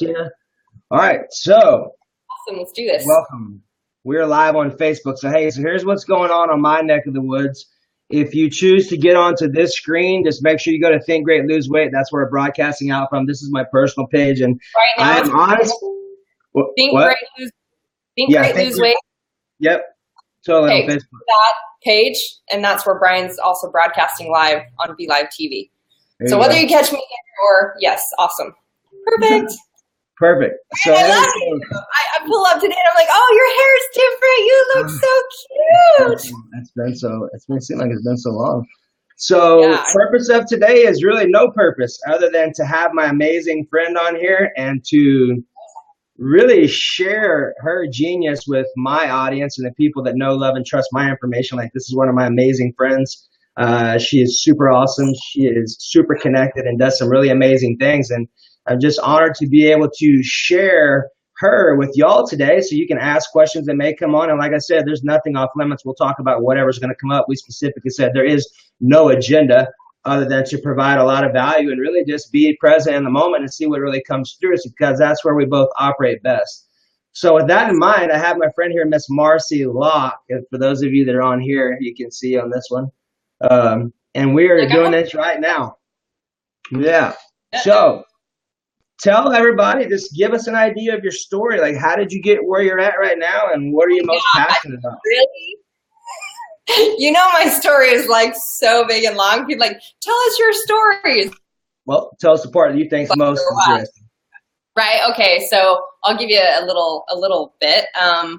Yeah. All right. So, Awesome, let's do this. welcome. We're live on Facebook. So, hey, so here's what's going on my neck of the woods. If you choose to get onto this screen, just make sure you go to Think Great, Lose Weight. That's where we're broadcasting out from. This is my personal page. And Right I now, am honest. think What? great, lose, think Yeah, great, Think lose Great. weight. Yep. Totally on Okay, Facebook. that page, and that's where Brian's also broadcasting live on Be Live TV. There So you whether go. you catch me here or yes, awesome, perfect. Perfect. So, I hey, love you. I pull up today and I'm like, oh, your hair is different. You look so cute. it's been seem like it's been so long. So Yeah, purpose of today is really no purpose other than to have my amazing friend on here and to really share her genius with my audience and the people that know, love, and trust my information. Like, this is one of my amazing friends. She is super awesome. She is super connected and does some really amazing things. And I'm just honored to be able to share her with y'all today, so you can ask questions that may come on. And like I said, there's nothing off limits. We'll talk about whatever's going to come up. We specifically said there is no agenda other than to provide a lot of value and really just be present in the moment and see what really comes through us, because that's where we both operate best. So with that in mind, I have my friend here, Miss Marci Locke. And for those of you that are on here, you can see on this one. And we are doing this right now. Yeah. So tell everybody, just give us an idea of your story. Like, how did you get where you're at right now, and what are you most passionate about? really. You know, my story is like so big and long. People like, tell us your stories. Well, tell us the part that you think is most interesting. Right. Okay. So I'll give you a little bit. I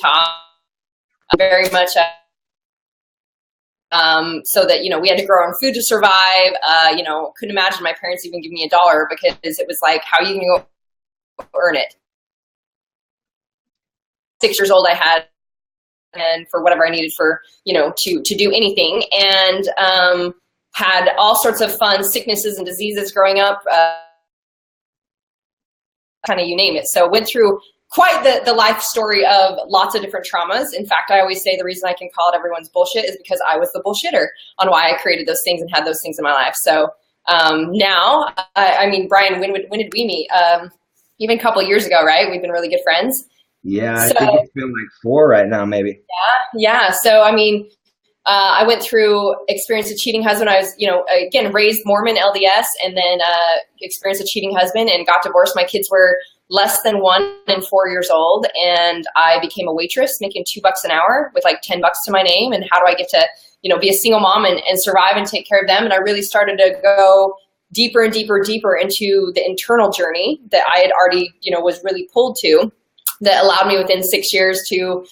talk very much. So that, we had to grow our own food to survive. Couldn't imagine my parents even giving me $1 because it was like, how are you going to earn it? 6 years old, I had, and for whatever I needed for, to do anything, and had all sorts of fun sicknesses and diseases growing up, kind of you name it. So went through quite the life story of lots of different traumas. In fact, I always say the reason I can call it everyone's bullshit is because I was the bullshitter on why I created those things and had those things in my life. So now, Brian, when did we meet? Even a couple of years ago, right? We've been really good friends. Yeah, I think it's been like 4 right now, maybe. Yeah. So, I went through experience a cheating husband. I was, again, raised Mormon LDS, and then experienced a cheating husband and got divorced. My kids were less than 1 and 4 years old, and I became a waitress making $2 an hour with like $10 to my name. And how do I get to, be a single mom and survive and take care of them? And I really started to go deeper and deeper into the internal journey that I had already, was really pulled to, that allowed me within 6 years to,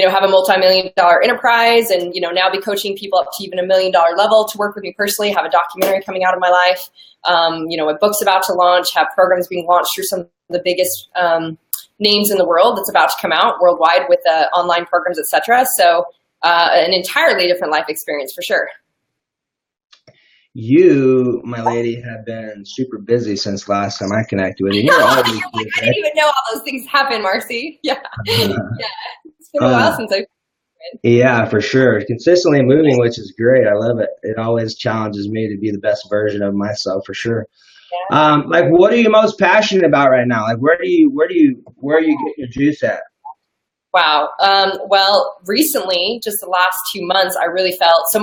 have a multi-million-dollar enterprise and, now be coaching people up to even $1 million level to work with me personally, have a documentary coming out of my life, a book's about to launch, have programs being launched through some of the biggest names in the world that's about to come out worldwide with online programs, etc. So an entirely different life experience for sure. You, my lady, have been super busy since last time I connected with you. I didn't even know all those things happen, Marci. Yeah. Yeah. It's been a while since I've. Yeah, for sure. Consistently moving, which is great. I love it. It always challenges me to be the best version of myself, for sure. Yeah. Like, what are you most passionate about right now? Like, where are you getting your juice at? Wow. Well, recently, just the last 2 months, I really felt so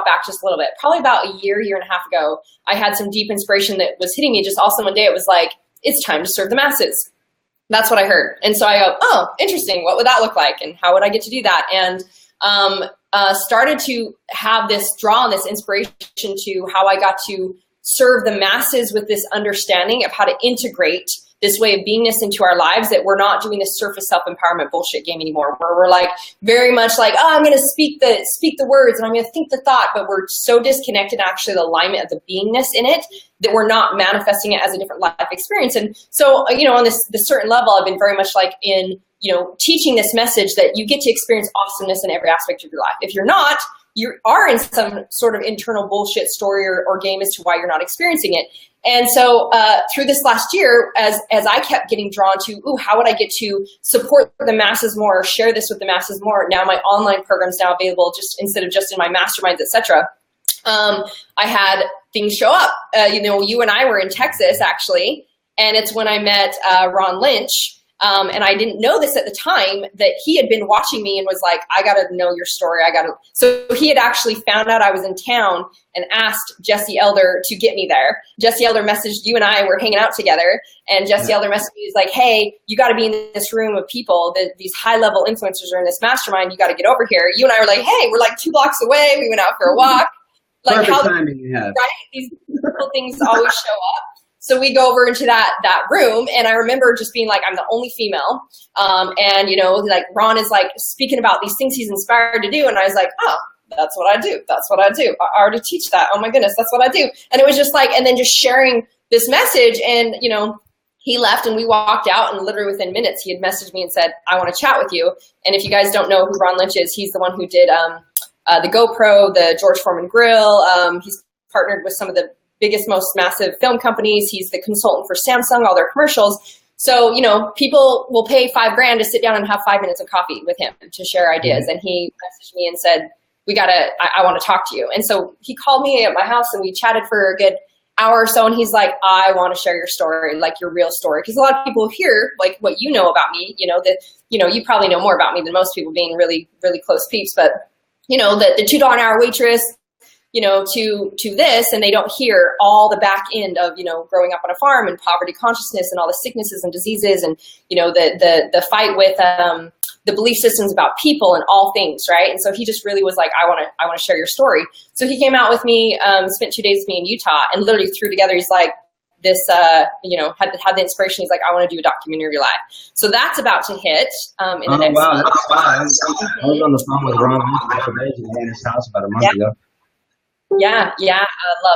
back just a little bit, probably about a year and a half ago, I had some deep inspiration that was hitting me just all one day. It was like, it's time to serve the masses. That's what I heard. And so I go, oh, interesting. What would that look like? And how would I get to do that? And started to have this draw and this inspiration to how I got to serve the masses with this understanding of how to integrate this way of beingness into our lives, that we're not doing this surface self-empowerment bullshit game anymore, where we're like very much like, oh, I'm going to speak the words and I'm going to think the thought, but we're so disconnected actually the alignment of the beingness in it that we're not manifesting it as a different life experience. And so, on this certain level, I've been very much like in, teaching this message that you get to experience awesomeness in every aspect of your life. If you're not, you are in some sort of internal bullshit story or game as to why you're not experiencing it. And so through this last year, as I kept getting drawn to, how would I get to support the masses more, or share this with the masses more? Now my online program's now available just instead of just in my masterminds, etc. I had things show up. You and I were in Texas actually, and it's when I met Ron Lynch. And I didn't know this at the time, that he had been watching me and was like, I got to know your story. So he had actually found out I was in town and asked Jesse Elder to get me there. Jesse Elder messaged, you and I were hanging out together, and Jesse Elder messaged me, he's like, hey, you got to be in this room of people that these high level influencers are in this mastermind. You got to get over here. You and I were like, hey, we're like 2 blocks away. We went out for a walk. Like, perfect timing you have. Right? These little things always show up. So we go over into that room, and I remember just being like, I'm the only female. And, like Ron is like speaking about these things he's inspired to do. And I was like, oh, that's what I do. That's what I do. I already teach that. Oh my goodness, that's what I do. And it was just like, and then just sharing this message, and, he left and we walked out, and literally within minutes he had messaged me and said, I want to chat with you. And if you guys don't know who Ron Lynch is, he's the one who did the GoPro, the George Foreman grill. He's partnered with some of the biggest, most massive film companies. He's the consultant for Samsung, all their commercials. So, people will pay $5,000 to sit down and have 5 minutes of coffee with him to share ideas. And he messaged me and said, I want to talk to you. And so he called me at my house and we chatted for a good hour or so. And he's like, I want to share your story, like your real story. Because a lot of people hear like what you know about me, you probably know more about me than most people, being really, really close peeps. But, the $2 an hour waitress, to this, and they don't hear all the back end of, growing up on a farm and poverty consciousness and all the sicknesses and diseases and, the fight with the belief systems about people and all things, right? And so he just really was like, I want to share your story. So he came out with me, spent 2 days with me in Utah, and literally threw together, he's like, this, had the inspiration. He's like, I want to do a documentary of your life. So that's about to hit in the next month. I was on the phone with Ron at his house about a month ago. Yeah, I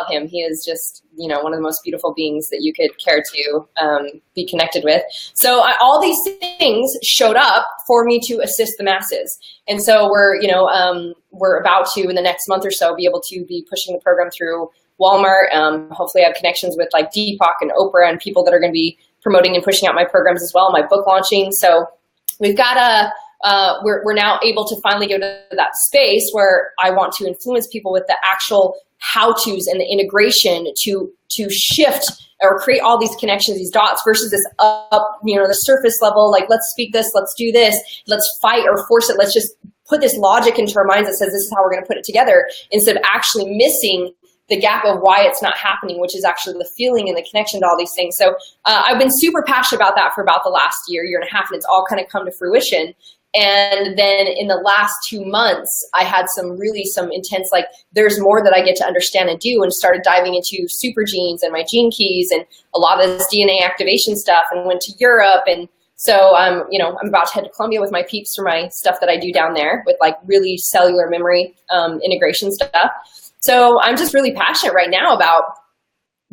love him. He is just, one of the most beautiful beings that you could care to be connected with. So all these things showed up for me to assist the masses. And so we're about to, in the next month or so, be able to be pushing the program through Walmart. Hopefully I have connections with like Deepak and Oprah and people that are going to be promoting and pushing out my programs as well, my book launching. So we've got we're now able to finally go to that space where I want to influence people with the actual how-tos and the integration to shift or create all these connections, these dots, versus this up, the surface level, like, let's speak this, let's do this, let's fight or force it. Let's just put this logic into our minds that says this is how we're going to put it together, instead of actually missing the gap of why it's not happening, which is actually the feeling and the connection to all these things. So I've been super passionate about that for about the last year and a half, and it's all kind of come to fruition. And then in the last 2 months, I had some intense, like, there's more that I get to understand and do, and started diving into super genes and my gene keys and a lot of this DNA activation stuff, and went to Europe. And so I'm about to head to Colombia with my peeps for my stuff that I do down there with like really cellular memory integration stuff. So I'm just really passionate right now about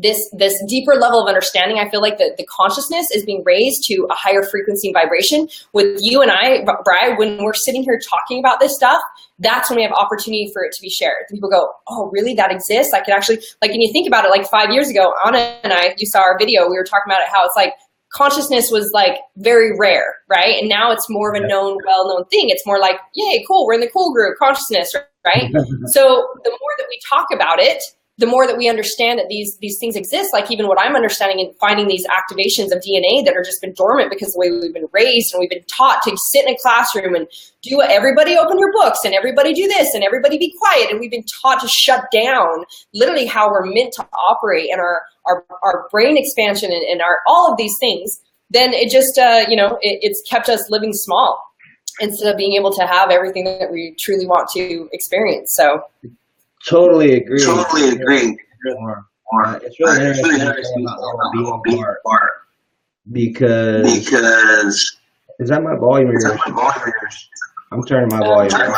this deeper level of understanding. I feel like the consciousness is being raised to a higher frequency and vibration. With you and I, Bri, when we're sitting here talking about this stuff, that's when we have opportunity for it to be shared. People go, oh, really? That exists? I could actually, like, and you think about it, like 5 years ago, Anna and I, you saw our video, we were talking about it, how it's like consciousness was like very rare, right? And now it's more of a known, well-known thing. It's more like, yay, cool, we're in the cool group, consciousness, right? So the more that we talk about it, the more that we understand that these things exist, like even what I'm understanding and finding these activations of DNA that are just been dormant because of the way we've been raised, and we've been taught to sit in a classroom and do everybody open your books and everybody do this and everybody be quiet. And we've been taught to shut down literally how we're meant to operate, and our brain expansion and our all of these things. Then it just, it's kept us living small instead of being able to have everything that we truly want to experience. So. Totally agree. It's really interesting about the being part, because is that my volume? I'm turning my volume down.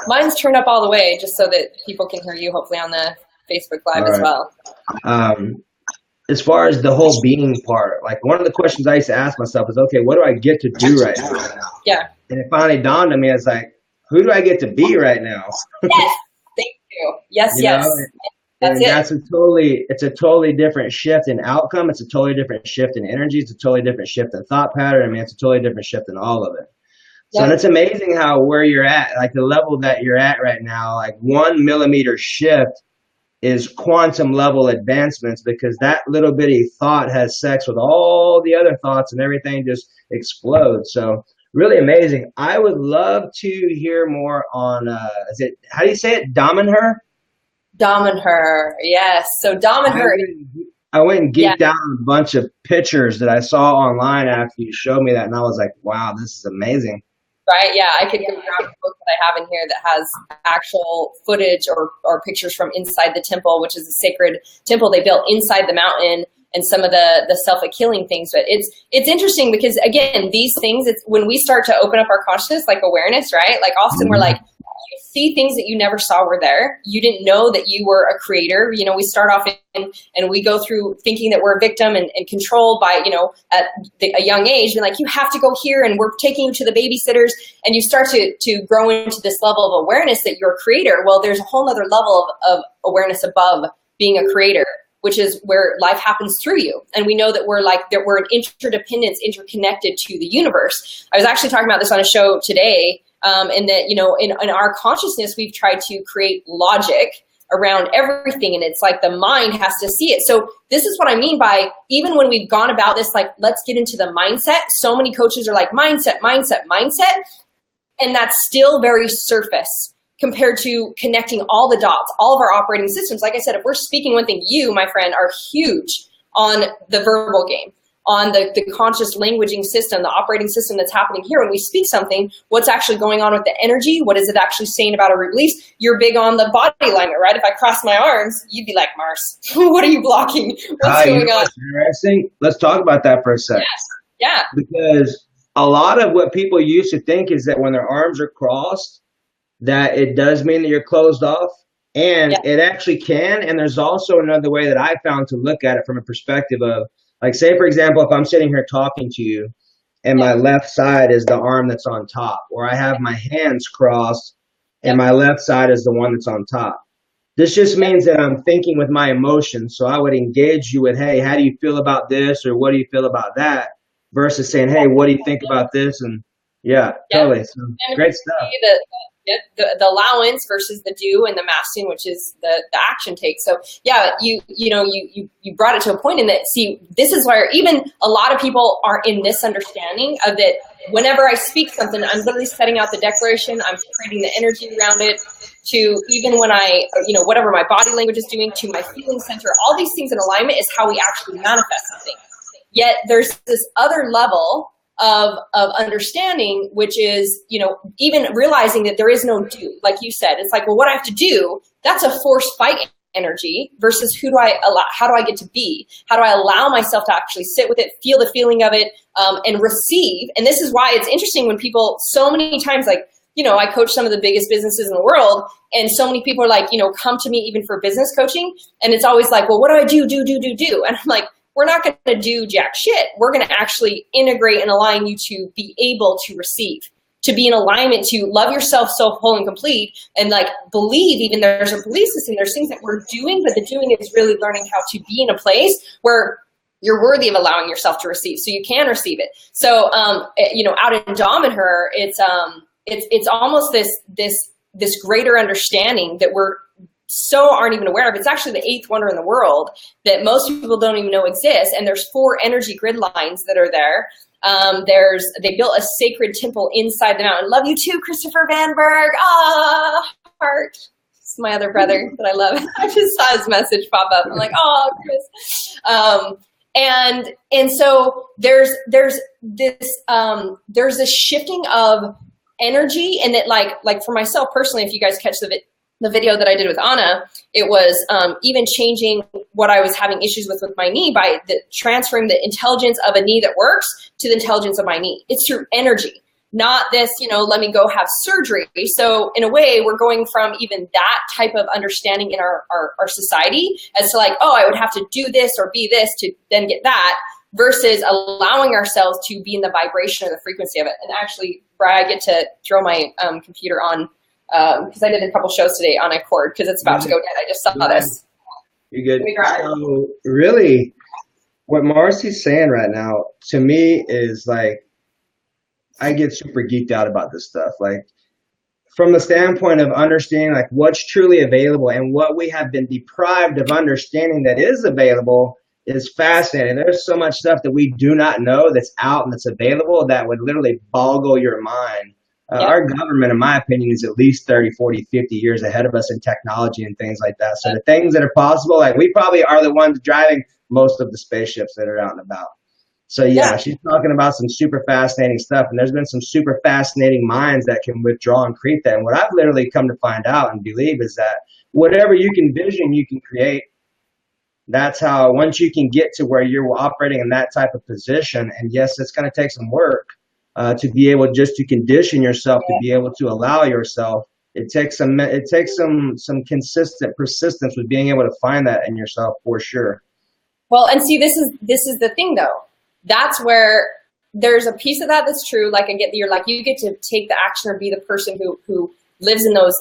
Mine's turned up all the way, just so that people can hear you, hopefully on the Facebook Live as well. As far as the whole being part, like, one of the questions I used to ask myself is, okay, what do I get to do right now? Yeah. And it finally dawned on me, it's like, who do I get to be right now? Yes. Thank you. Yes, yes. That's a totally different shift in outcome. It's a totally different shift in energy. It's a totally different shift in thought pattern. I mean, it's a totally different shift in all of it. So and it's amazing how where you're at, like the level that you're at right now, like 1 millimeter shift is quantum level advancements, because that little bitty thought has sex with all the other thoughts and everything just explodes. So really amazing. I would love to hear more on, is it, how do you say it? Dominher? Dominher, yes. So Dominher, I went and yeah. geeked out on a bunch of pictures that I saw online after you showed me that, and I was like, wow, this is amazing. Right, yeah, I could grab a book that I have in here that has actual footage or pictures from inside the temple, which is a sacred temple they built inside the mountain, and some of the self-killing things. But it's interesting because, again, these things, it's when we start to open up our consciousness, like awareness, right? Like often we're like, you see things that you never saw were there. You didn't know that you were a creator. You know, we start off and we go through thinking that we're a victim and controlled by, you know, at a young age. We're like, you have to go here and we're taking you to the babysitters. And you start to grow into this level of awareness that you're a creator. Well, there's a whole other level of awareness above being a creator, which is where life happens through you. And we know that we're an interdependence, interconnected to the universe. I was actually talking about this on a show today. And that, you know, in our consciousness, we've tried to create logic around everything. And it's like the mind has to see it. So this is what I mean by, even when we've gone about this, like, let's get into the mindset. So many coaches are like, mindset, mindset, mindset. And that's still very surface compared to connecting all the dots, all of our operating systems. Like I said, if we're speaking one thing, you, my friend, are huge on the verbal game, on the conscious languaging system, the operating system that's happening here. When we speak something, what's actually going on with the energy? What is it actually saying about our root beliefs? You're big on the body alignment, right? If I cross my arms, you'd be like, Mars, what are you blocking? What's going on? Interesting. Let's talk about that for a second. Yes. Yeah. Because a lot of what people used to think is that when their arms are crossed, that it does mean that you're closed off. And it actually can. And there's also another way that I found to look at it from a perspective of, like, say, for example, if I'm sitting here talking to you and my left side is the arm that's on top, or I have my hands crossed and my left side is the one that's on top. This just means that I'm thinking with my emotions. So I would engage you with, hey, how do you feel about this? Or what do you feel about that? Versus saying, hey, what do you think about this? And totally. So, great stuff. The allowance versus the do and the masking, which is the action take. So you brought it to a point in that, see, this is where even a lot of people are in this understanding of that whenever I speak something, I'm literally setting out the declaration, I'm creating the energy around it, to even when I, whatever my body language is doing, to my feeling center, all these things in alignment is how we actually manifest something. Yet there's this other level of understanding, which is, even realizing that there is no do. Like you said, it's like, well, what I have to do, that's a forced fight energy versus how do I get to be? How do I allow myself to actually sit with it, feel the feeling of it, and receive? And this is why it's interesting when people, so many times, like, I coach some of the biggest businesses in the world, and so many people are like, come to me even for business coaching. And it's always like, well, what do I do? And I'm like, we're not going to do jack shit. We're going to actually integrate and align you to be able to receive, to be in alignment, to love yourself so whole and complete, and like believe, even there's a belief system, there's things that we're doing, but the doing is really learning how to be in a place where you're worthy of allowing yourself to receive, so you can receive it. So, out in Dominher, it's almost this greater understanding that we're aren't even aware of. It's actually the eighth wonder in the world that most people don't even know exists. And there's 4 energy grid lines that are there. They built a sacred temple inside the mountain. Love you too, Christopher Vanberg. Heart. It's my other brother that I love. I just saw his message pop up. I'm like, Chris. And so there's this shifting of energy, and that like for myself personally, if you guys catch the video that I did with Anna, it was even changing what I was having issues with my knee by transferring the intelligence of a knee that works to the intelligence of my knee. It's through energy, not this, let me go have surgery. So in a way, we're going from even that type of understanding in our society as to like, I would have to do this or be this to then get that, versus allowing ourselves to be in the vibration or the frequency of it. And actually, Brad, I get to throw my computer on, because I did a couple shows today on a cord because it's about to go dead. I just saw this. You're good. So really, what Marci's saying right now to me is like, I get super geeked out about this stuff. Like, from the standpoint of understanding like what's truly available and what we have been deprived of understanding that is available is fascinating. There's so much stuff that we do not know that's out and that's available that would literally boggle your mind. Yeah. Our government, in my opinion, is at least 30, 40, 50 years ahead of us in technology and things like that. So the things that are possible, like we probably are the ones driving most of the spaceships that are out and about. So yeah, she's talking about some super fascinating stuff, and there's been some super fascinating minds that can withdraw and create that. And what I've literally come to find out and believe is that whatever you can vision, you can create. That's how, once you can get to where you're operating in that type of position, and yes, it's going to take some work to be able just to condition yourself to be able to allow yourself. It takes some consistent persistence with being able to find that in yourself for sure. Well, and see, this is the thing though. That's where there's a piece of that that's true. Like you get to take the action or be the person who lives in those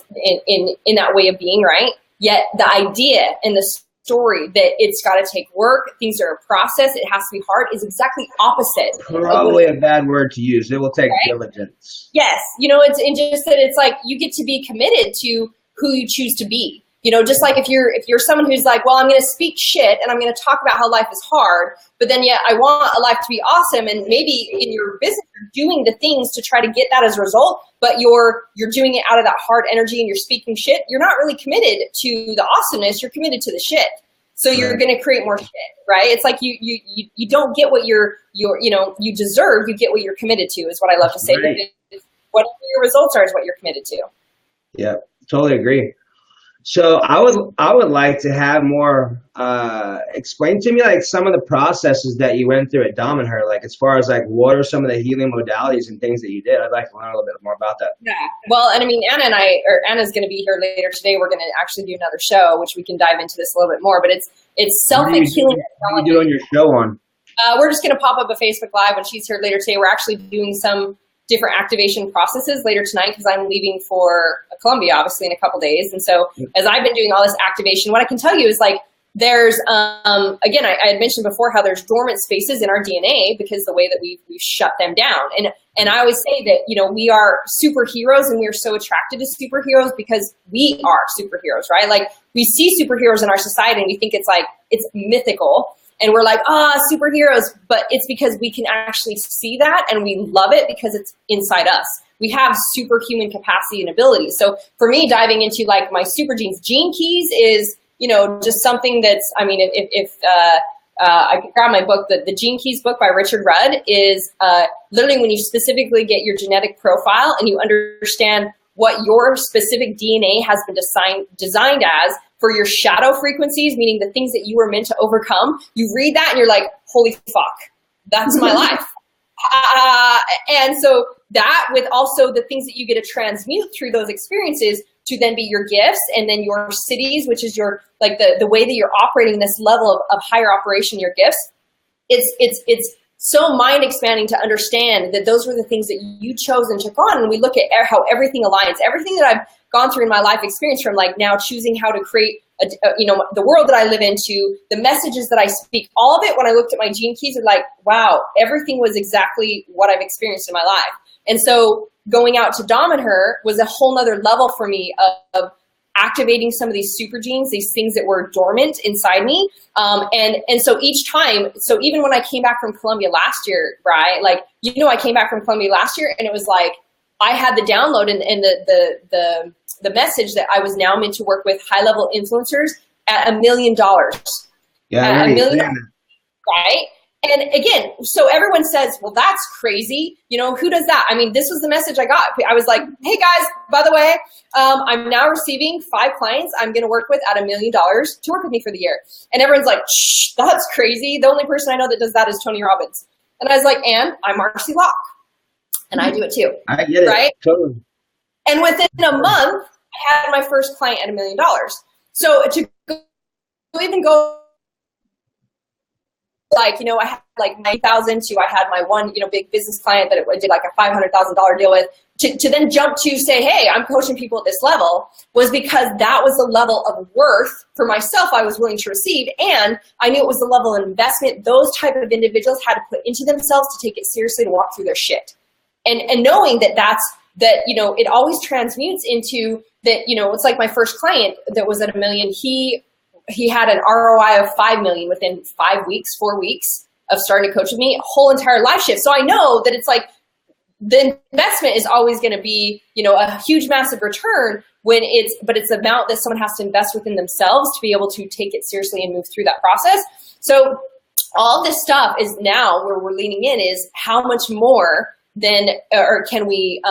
in that way of being, right? Yet the idea and the story that it's got to take work, things are a process, it has to be hard, is exactly opposite. Probably a bad word to use. It will take diligence. Yes, it's just that it's like you get to be committed to who you choose to be. Just like if you're someone who's like, well, I'm going to speak shit and I'm going to talk about how life is hard, but then yet I want a life to be awesome, and maybe in your business you're doing the things to try to get that as a result, but you're doing it out of that hard energy and you're speaking shit. You're not really committed to the awesomeness. You're committed to the shit. So you're going to create more shit, right? It's like you don't get what you deserve. You get what you're committed to, is what I love to say. Right. Whatever your results are is what you're committed to. Yeah, totally agree. So I would like to have more explain to me like some of the processes that you went through at Dom and Her, like as far as like what are some of the healing modalities and things that you did. I'd like to learn a little bit more about that. Yeah. Well, and I mean, Anna's going to be here later today. We're going to actually do another show, which we can dive into this a little bit more. But it's self-healing. What are you doing your show on? We're just going to pop up a Facebook Live when she's here later today. We're actually doing some different activation processes later tonight because I'm leaving for Colombia, obviously, in a couple days. And so as I've been doing all this activation, what I can tell you is like there's, again, I had mentioned before how there's dormant spaces in our DNA because the way that we've shut them down. And I always say that, we are superheroes and we are so attracted to superheroes because we are superheroes, right? Like we see superheroes in our society and we think it's mythical. And we're like, superheroes, but it's because we can actually see that and we love it because it's inside us. We have superhuman capacity and ability. So for me, diving into like my super genes, gene keys is, just something that's, I mean, if I could grab my book, the Gene Keys book by Richard Rudd is literally when you specifically get your genetic profile and you understand what your specific DNA has been designed as for your shadow frequencies, meaning the things that you were meant to overcome. You read that and you're like, holy fuck, that's my life. And so that with also the things that you get to transmute through those experiences to then be your gifts, and then your cities, which is your, like the way that you're operating this level of higher operation, your gifts. It's so mind expanding to understand that those were the things that you chose and took on. And we look at how everything aligns, everything that I've gone through in my life experience, from like now choosing how to create the world that I live into, the messages that I speak, all of it, when I looked at my gene keys, are like, wow, everything was exactly what I've experienced in my life. And so going out to Dom and Her was a whole nother level for me of activating some of these super genes, these things that were dormant inside me. And so each time, so even when I came back from Colombia last year, right, like, I came back from Colombia last year and it was like, I had the download and the message that I was now meant to work with high-level influencers at $1 million. Yeah, at $1 million, right? And again, so everyone says, well, that's crazy. Who does that? I mean, this was the message I got. I was like, hey guys, by the way, I'm now receiving 5 clients I'm going to work with at $1 million to work with me for the year. And everyone's like, shh, that's crazy. The only person I know that does that is Tony Robbins. And I was like, and I'm Marci Locke. And I do it too. I get it. Right? Totally. And within a month, I had my first client at $1 million. So to even go, like, I had like 9,000 to, I had my one, big business client that I did like a $500,000 deal with, to then jump to say, hey, I'm coaching people at this level, was because that was the level of worth for myself I was willing to receive. And I knew it was the level of investment those type of individuals had to put into themselves to take it seriously, to walk through their shit. And knowing that that's, that, you know, it always transmutes into that, you know, it's like my first client that was at $1 million. He had an ROI of 5 million within 5 weeks, 4 weeks of starting to coach with me, a whole entire life shift. So I know that it's like the investment is always going to be, you know, a huge, massive return but it's the amount that someone has to invest within themselves to be able to take it seriously and move through that process. So all this stuff is now where we're leaning in is how much more then, or can we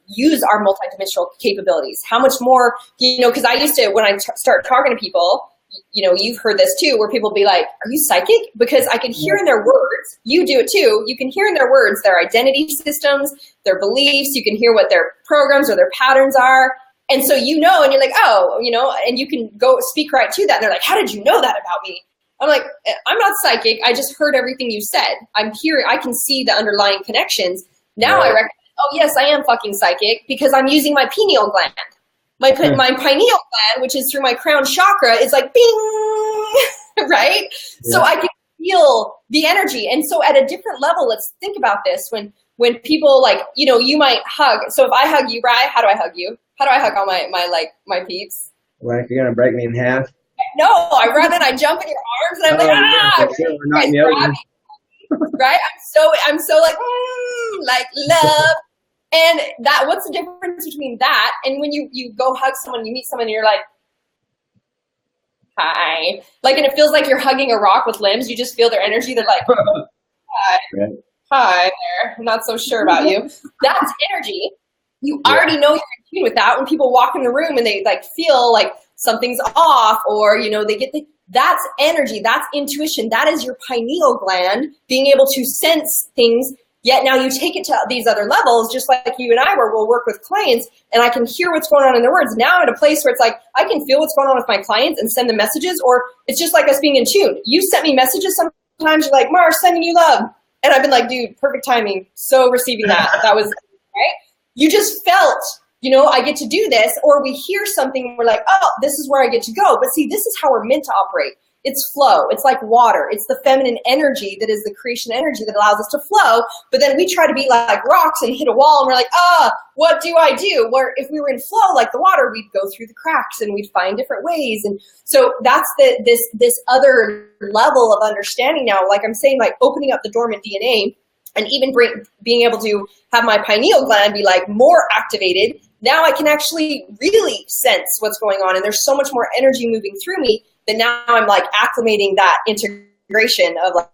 use our multidimensional capabilities? How much more, you know, because I used to, when I start talking to people, you know, you've heard this too, where people be like, are you psychic? Because I can hear in their words, you do it too, you can hear in their words their identity systems, their beliefs, you can hear what their programs or their patterns are. And so, you know, and you're like, oh, you know, and you can go speak right to that. And they're like, how did you know that about me? I'm like, I'm not psychic. I just heard everything you said. I'm hearing, I can see the underlying connections. Now I recognize, oh yes, I am fucking psychic because I'm using my pineal gland. My pineal gland, which is through my crown chakra, is like bing, right? Yeah. So I can feel the energy. And so at a different level, let's think about this. When people like, you know, you might hug. So if I hug you, Bri, how do I hug you? How do I hug all my peeps? Like you're going to break me in half? No, I run and I jump in your arms and I'm like, right? I'm so like love. And that, what's the difference between that and when you go hug someone, you meet someone and you're like, hi. Like, and it feels like you're hugging a rock with limbs. You just feel their energy. They're like, hi, hi there. I'm not so sure about you. That's energy. You already know you're in tune with that when people walk in the room and they like feel like something's off, or, you know, that's energy, that's intuition. That is your pineal gland being able to sense things. Yet now you take it to these other levels, just like you and I we'll work with clients and I can hear what's going on in their words. Now I'm at a place where it's like, I can feel what's going on with my clients and send them messages, or it's just like us being in tune. You sent me messages sometimes, you're like, Mar, sending you love. And I've been like, dude, perfect timing. So receiving that. That was, right? You just felt, you know, I get to do this, or we hear something and we're like, oh, this is where I get to go. But see, this is how we're meant to operate. It's flow. It's like water. It's the feminine energy that is the creation energy that allows us to flow. But then we try to be like rocks and hit a wall and we're like, what do I do? Where if we were in flow like the water, we'd go through the cracks and we'd find different ways. And so that's this other level of understanding now. Like I'm saying, like opening up the dormant DNA and even being able to have my pineal gland be like more activated. Now I can actually really sense what's going on. And there's so much more energy moving through me that now I'm like acclimating that integration of like,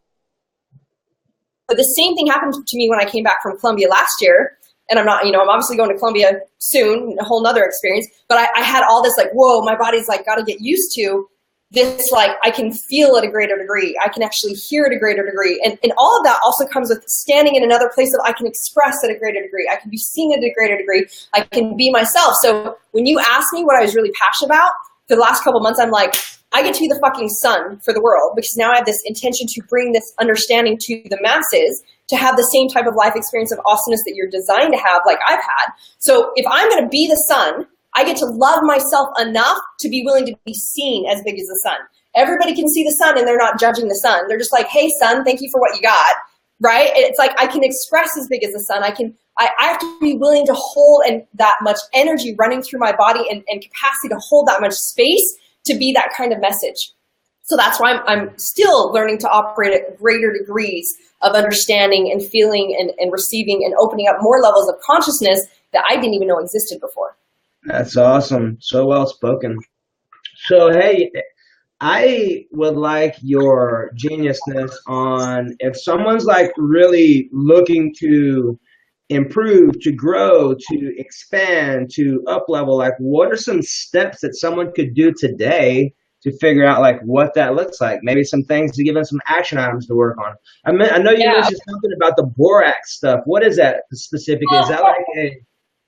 but the same thing happened to me when I came back from Colombia last year. And I'm not, you know, I'm obviously going to Colombia soon, a whole nother experience, but I had all this like, whoa, my body's like got to get used to this, like I can feel at a greater degree. I can actually hear at a greater degree. And all of that also comes with standing in another place that I can express at a greater degree. I can be seen at a greater degree. I can be myself. So when you ask me what I was really passionate about for the last couple of months, I'm like, I get to be the fucking sun for the world because now I have this intention to bring this understanding to the masses to have the same type of life experience of awesomeness that you're designed to have like I've had. So if I'm going to be the sun, I get to love myself enough to be willing to be seen as big as the sun. Everybody can see the sun and they're not judging the sun. They're just like, hey, sun, thank you for what you got, right? It's like I can express as big as the sun. I have to be willing to hold and that much energy running through my body and capacity to hold that much space to be that kind of message. So that's why I'm still learning to operate at greater degrees of understanding and feeling and receiving and opening up more levels of consciousness that I didn't even know existed before. That's awesome. So well spoken. So, hey, I would like your geniusness on if someone's like really looking to improve, to grow, to expand, to up level, like what are some steps that someone could do today to figure out like what that looks like? Maybe some things to give them some action items to work on. I know you mentioned something about the borax stuff. What is that specifically? Is that like a...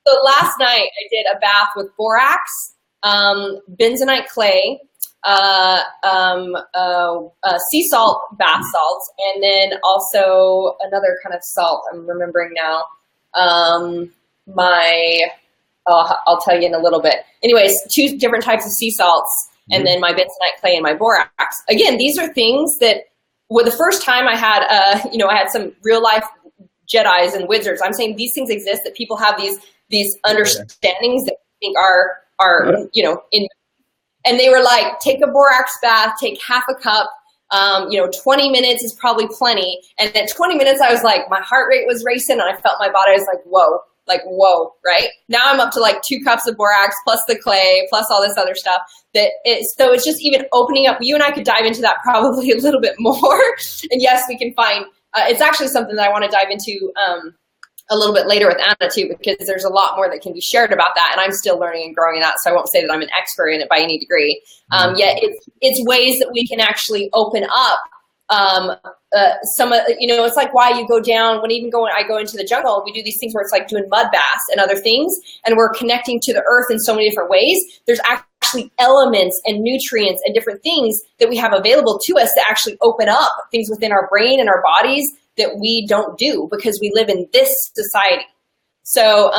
So last night I did a bath with borax, bentonite clay, sea salt bath salts, and then also another kind of salt I'm remembering now. I'll tell you in a little bit. Anyways, 2 different types of sea salts, and then my bentonite clay and my borax. Again, these are things that were the first time I had, I had some real life Jedis and wizards. I'm saying these things exist, that people have these these understandings that we think are you know, in. And they were like, take a borax bath, take half a cup. 20 minutes is probably plenty. And at 20 minutes, I was like, my heart rate was racing and I felt my body. I was like, whoa, right? Now I'm up to like 2 cups of borax plus the clay, plus all this other stuff. So it's just even opening up. You and I could dive into that probably a little bit more. And yes, we can find, it's actually something that I want to dive into a little bit later with Anna too, because there's a lot more that can be shared about that. And I'm still learning and growing in that. So I won't say that I'm an expert in it by any degree. Yet it's ways that we can actually open up some, it's like why you go down when I go into the jungle, we do these things where it's like doing mud baths and other things. And we're connecting to the earth in so many different ways. There's actually elements and nutrients and different things that we have available to us that actually open up things within our brain and our bodies that we don't do because we live in this society. So,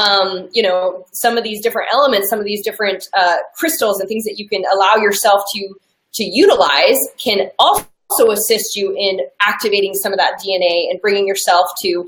some of these different elements, some of these different crystals and things that you can allow yourself to utilize can also assist you in activating some of that DNA and bringing yourself to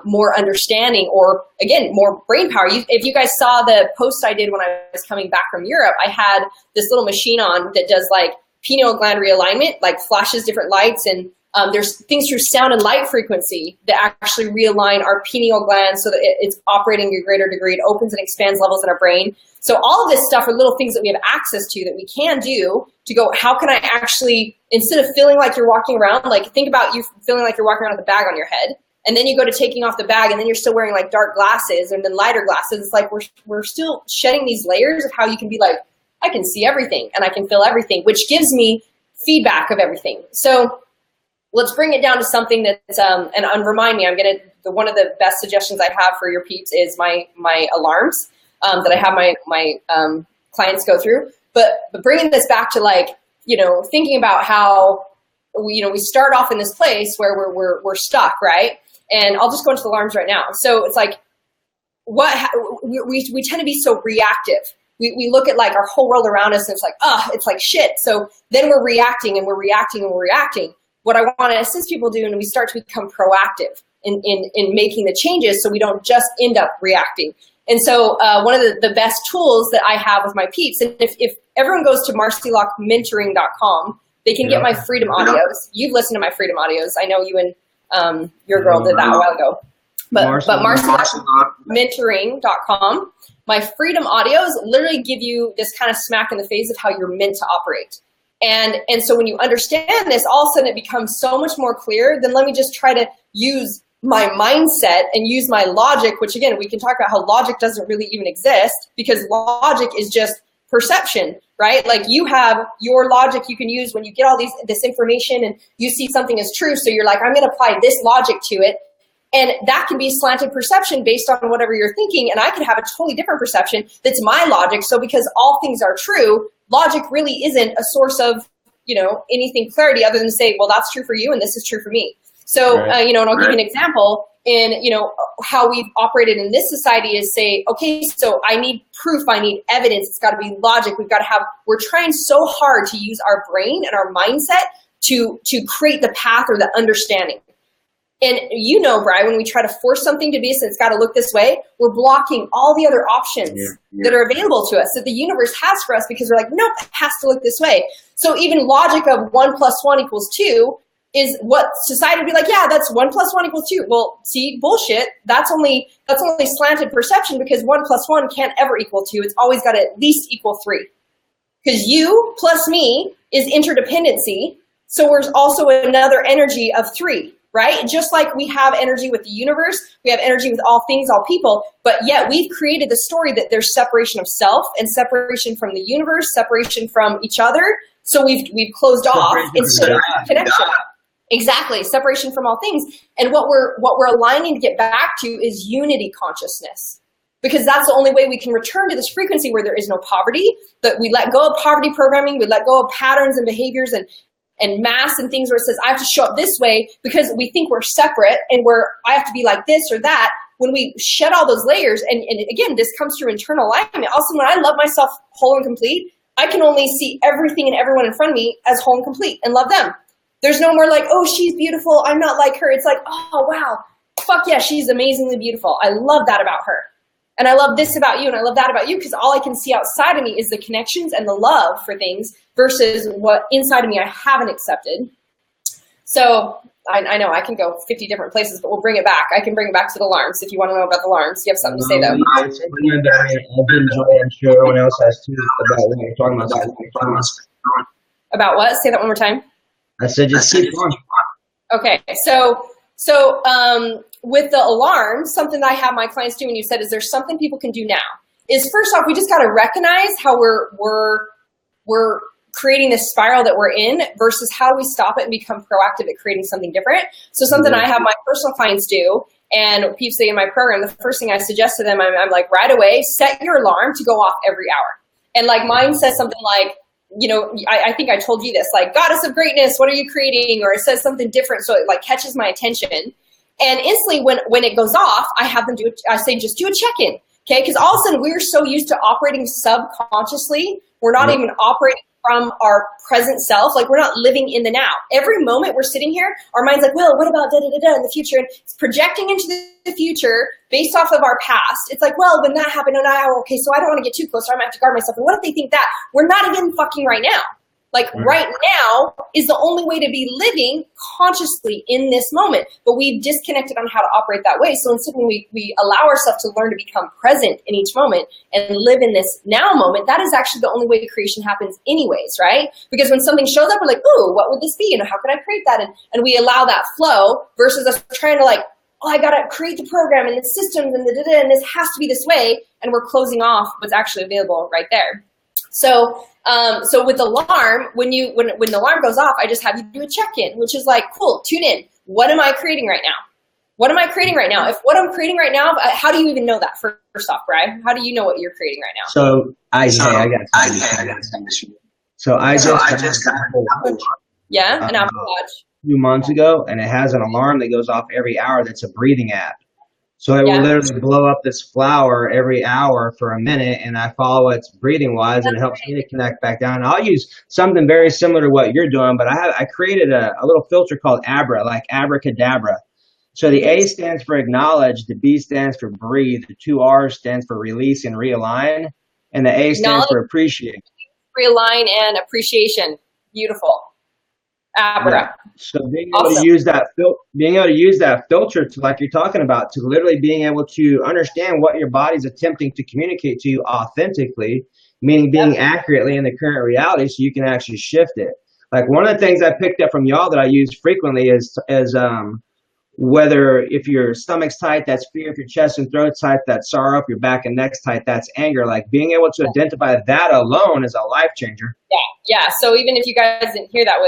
more understanding or, again, more brain power. If you guys saw the post I did when I was coming back from Europe, I had this little machine on that does like pineal gland realignment, like flashes different lights, and there's things through sound and light frequency that actually realign our pineal gland so that it's operating to a greater degree. It opens and expands levels in our brain. So all of this stuff are little things that we have access to that we can do to go, how can I actually, instead of feeling like you're walking around, like think about you feeling like you're walking around with a bag on your head, and then you go to taking off the bag and then you're still wearing like dark glasses and then lighter glasses. It's like we're still shedding these layers of how you can be like, I can see everything and I can feel everything, which gives me feedback of everything. So let's bring it down to something that's, and remind me, one of the best suggestions I have for your peeps is my alarms that I have my clients go through. But bringing this back to like, thinking about how, we start off in this place where we're stuck, right? And I'll just go into the alarms right now. So it's like, we tend to be so reactive. We look at like our whole world around us and it's like, it's like shit. So then we're reacting and we're reacting and we're reacting. What I want to assist people do, and we start to become proactive in making the changes so we don't just end up reacting. And so one of the best tools that I have with my peeps, and if everyone goes to marcilockmentoring.com, they can get my freedom audios. You've listened to my freedom audios. I know you and your girl did that a while ago. But marcilockmentoring.com, my freedom audios literally give you this kind of smack in the face of how you're meant to operate. And so when you understand this, all of a sudden it becomes so much more clear. Then let me just try to use my mindset and use my logic, which again, we can talk about how logic doesn't really even exist because logic is just perception, right? Like you have your logic you can use when you get all this information and you see something as true. So you're like, I'm going to apply this logic to it. And that can be slanted perception based on whatever you're thinking. And I could have a totally different perception that's my logic. So because all things are true, logic really isn't a source of, anything clarity other than to say, well, that's true for you and this is true for me. So, and I'll give you an example in, how we've operated in this society is say, okay, so I need proof, I need evidence, it's got to be logic. We're trying so hard to use our brain and our mindset to create the path or the understanding. And Brian, when we try to force something to be, so it's got to look this way, we're blocking all the other options that are available to us that the universe has for us because we're like, nope, it has to look this way. So even logic of 1 + 1 = 2 is what society would be like, yeah, that's 1 + 1 = 2. Well, see, bullshit. That's only slanted perception because 1 + 1 can't ever equal 2. It's always got to at least equal 3. Because you plus me is interdependency. So there's also another energy of 3. Right? Just like we have energy with the universe, we have energy with all things, all people, but yet we've created the story that there's separation of self and separation from the universe, separation from each other. So we've closed off instead of connection. Exactly, separation from all things. And what we're aligning to get back to is unity consciousness. Because that's the only way we can return to this frequency where there is no poverty, that we let go of poverty programming, we let go of patterns and behaviors and mass and things where it says, I have to show up this way because we think we're separate and I have to be like this or that. When we shed all those layers, and again, this comes through internal alignment. Also, when I love myself whole and complete, I can only see everything and everyone in front of me as whole and complete and love them. There's no more like, oh, she's beautiful, I'm not like her. It's like, oh, wow, fuck yeah, she's amazingly beautiful. I love that about her. And I love this about you and I love that about you, because all I can see outside of me is the connections and the love for things versus what inside of me I haven't accepted. So I know I can go 50 different places, but we'll bring it back. I can bring it back to the alarms if you want to know about the alarms. You have something to say though? I've been enjoying, I'm sure everyone else has too, about what you're talking about. About what? Say that one more time. I said just keep going. Okay, so with the alarms, something that I have my clients do, and you said, is there something people can do now? Is first off, we just got to recognize how we're creating this spiral that we're in versus how do we stop it and become proactive at creating something different. So something I have my personal clients do, and people say in my program, the first thing I suggest to them, I'm like, right away, set your alarm to go off every hour. And like mine says something like, you know, I think I told you this, like, goddess of greatness, what are you creating? Or it says something different, so it like catches my attention. And instantly when it goes off, I have them I say, just do a check-in, okay? Because all of a sudden we're so used to operating subconsciously, we're not even operating from our present self. Like we're not living in the now. Every moment we're sitting here, our mind's like, well, what about da-da-da-da in the future? And it's projecting into the future based off of our past. It's like, well, when that happened, okay, so I don't want to get too close, so I'm going to have to guard myself. And what if they think that? We're not even fucking right now. Like right now is the only way to be living consciously in this moment, but we've disconnected on how to operate that way. So instead, when we allow ourselves to learn to become present in each moment and live in this now moment, that is actually the only way creation happens anyways, right? Because when something shows up, we're like, ooh, what would this be? You know, how can I create that? And we allow that flow versus us trying to like, oh, I got to create the program and the systems and and this has to be this way. And we're closing off what's actually available right there. So with alarm, when the alarm goes off, I just have you do a check-in, which is like, cool, tune in. What am I creating right now? What am I creating right now? If what I'm creating right now, how do you even know that? First off, Brian, how do you know what you're creating right now? So I got So I just got an Apple Watch. A few months ago, and it has an alarm that goes off every hour. That's a breathing app. So it will literally blow up this flower every hour for a minute, and I follow its breathing wise, and it helps me to connect back down. And I'll use something very similar to what you're doing, but I created a little filter called Abra, like abracadabra. So the A stands for acknowledge, the B stands for breathe, the 2 R's stands for release and realign, and the A stands for appreciate. Realign and appreciation. Beautiful. Abra. Yeah. So being able to use that filter to, like you're talking about, to literally being able to understand what your body's attempting to communicate to you authentically, meaning being accurately in the current reality, so you can actually shift it. Like one of the things I picked up from y'all that I use frequently is whether if your stomach's tight, that's fear. If your chest and throat's tight, that's sorrow. If your back and neck's tight, that's anger. Like being able to identify that alone is a life changer. Yeah. So even if you guys didn't hear that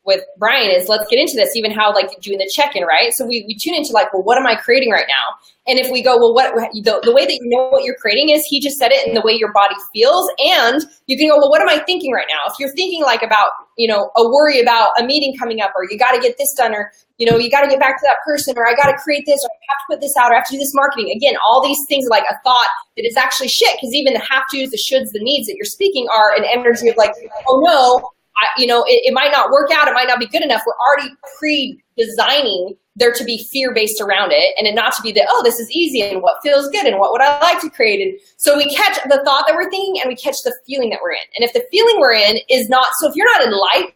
with Brian, is let's get into this, even how like doing the check-in, right? So we tune into like, well, what am I creating right now? And if we go, well, the way that you know what you're creating is, he just said it, in the way your body feels. And you can go, well, what am I thinking right now? If you're thinking like about, you know, a worry about a meeting coming up, or you got to get this done, or, you know, you got to get back to that person, or I got to create this, or I have to put this out, or I have to do this marketing. Again, all these things are like a thought that is actually shit, because even the have tos, the shoulds, the needs that you're speaking are an energy of like, oh no, it might not work out. It might not be good enough. We're already pre-designing there to be fear-based around it, and it not to be that, oh, this is easy and what feels good and what would I like to create. And so we catch the thought that we're thinking, and we catch the feeling that we're in. And if the feeling we're in is not, so if you're not in light,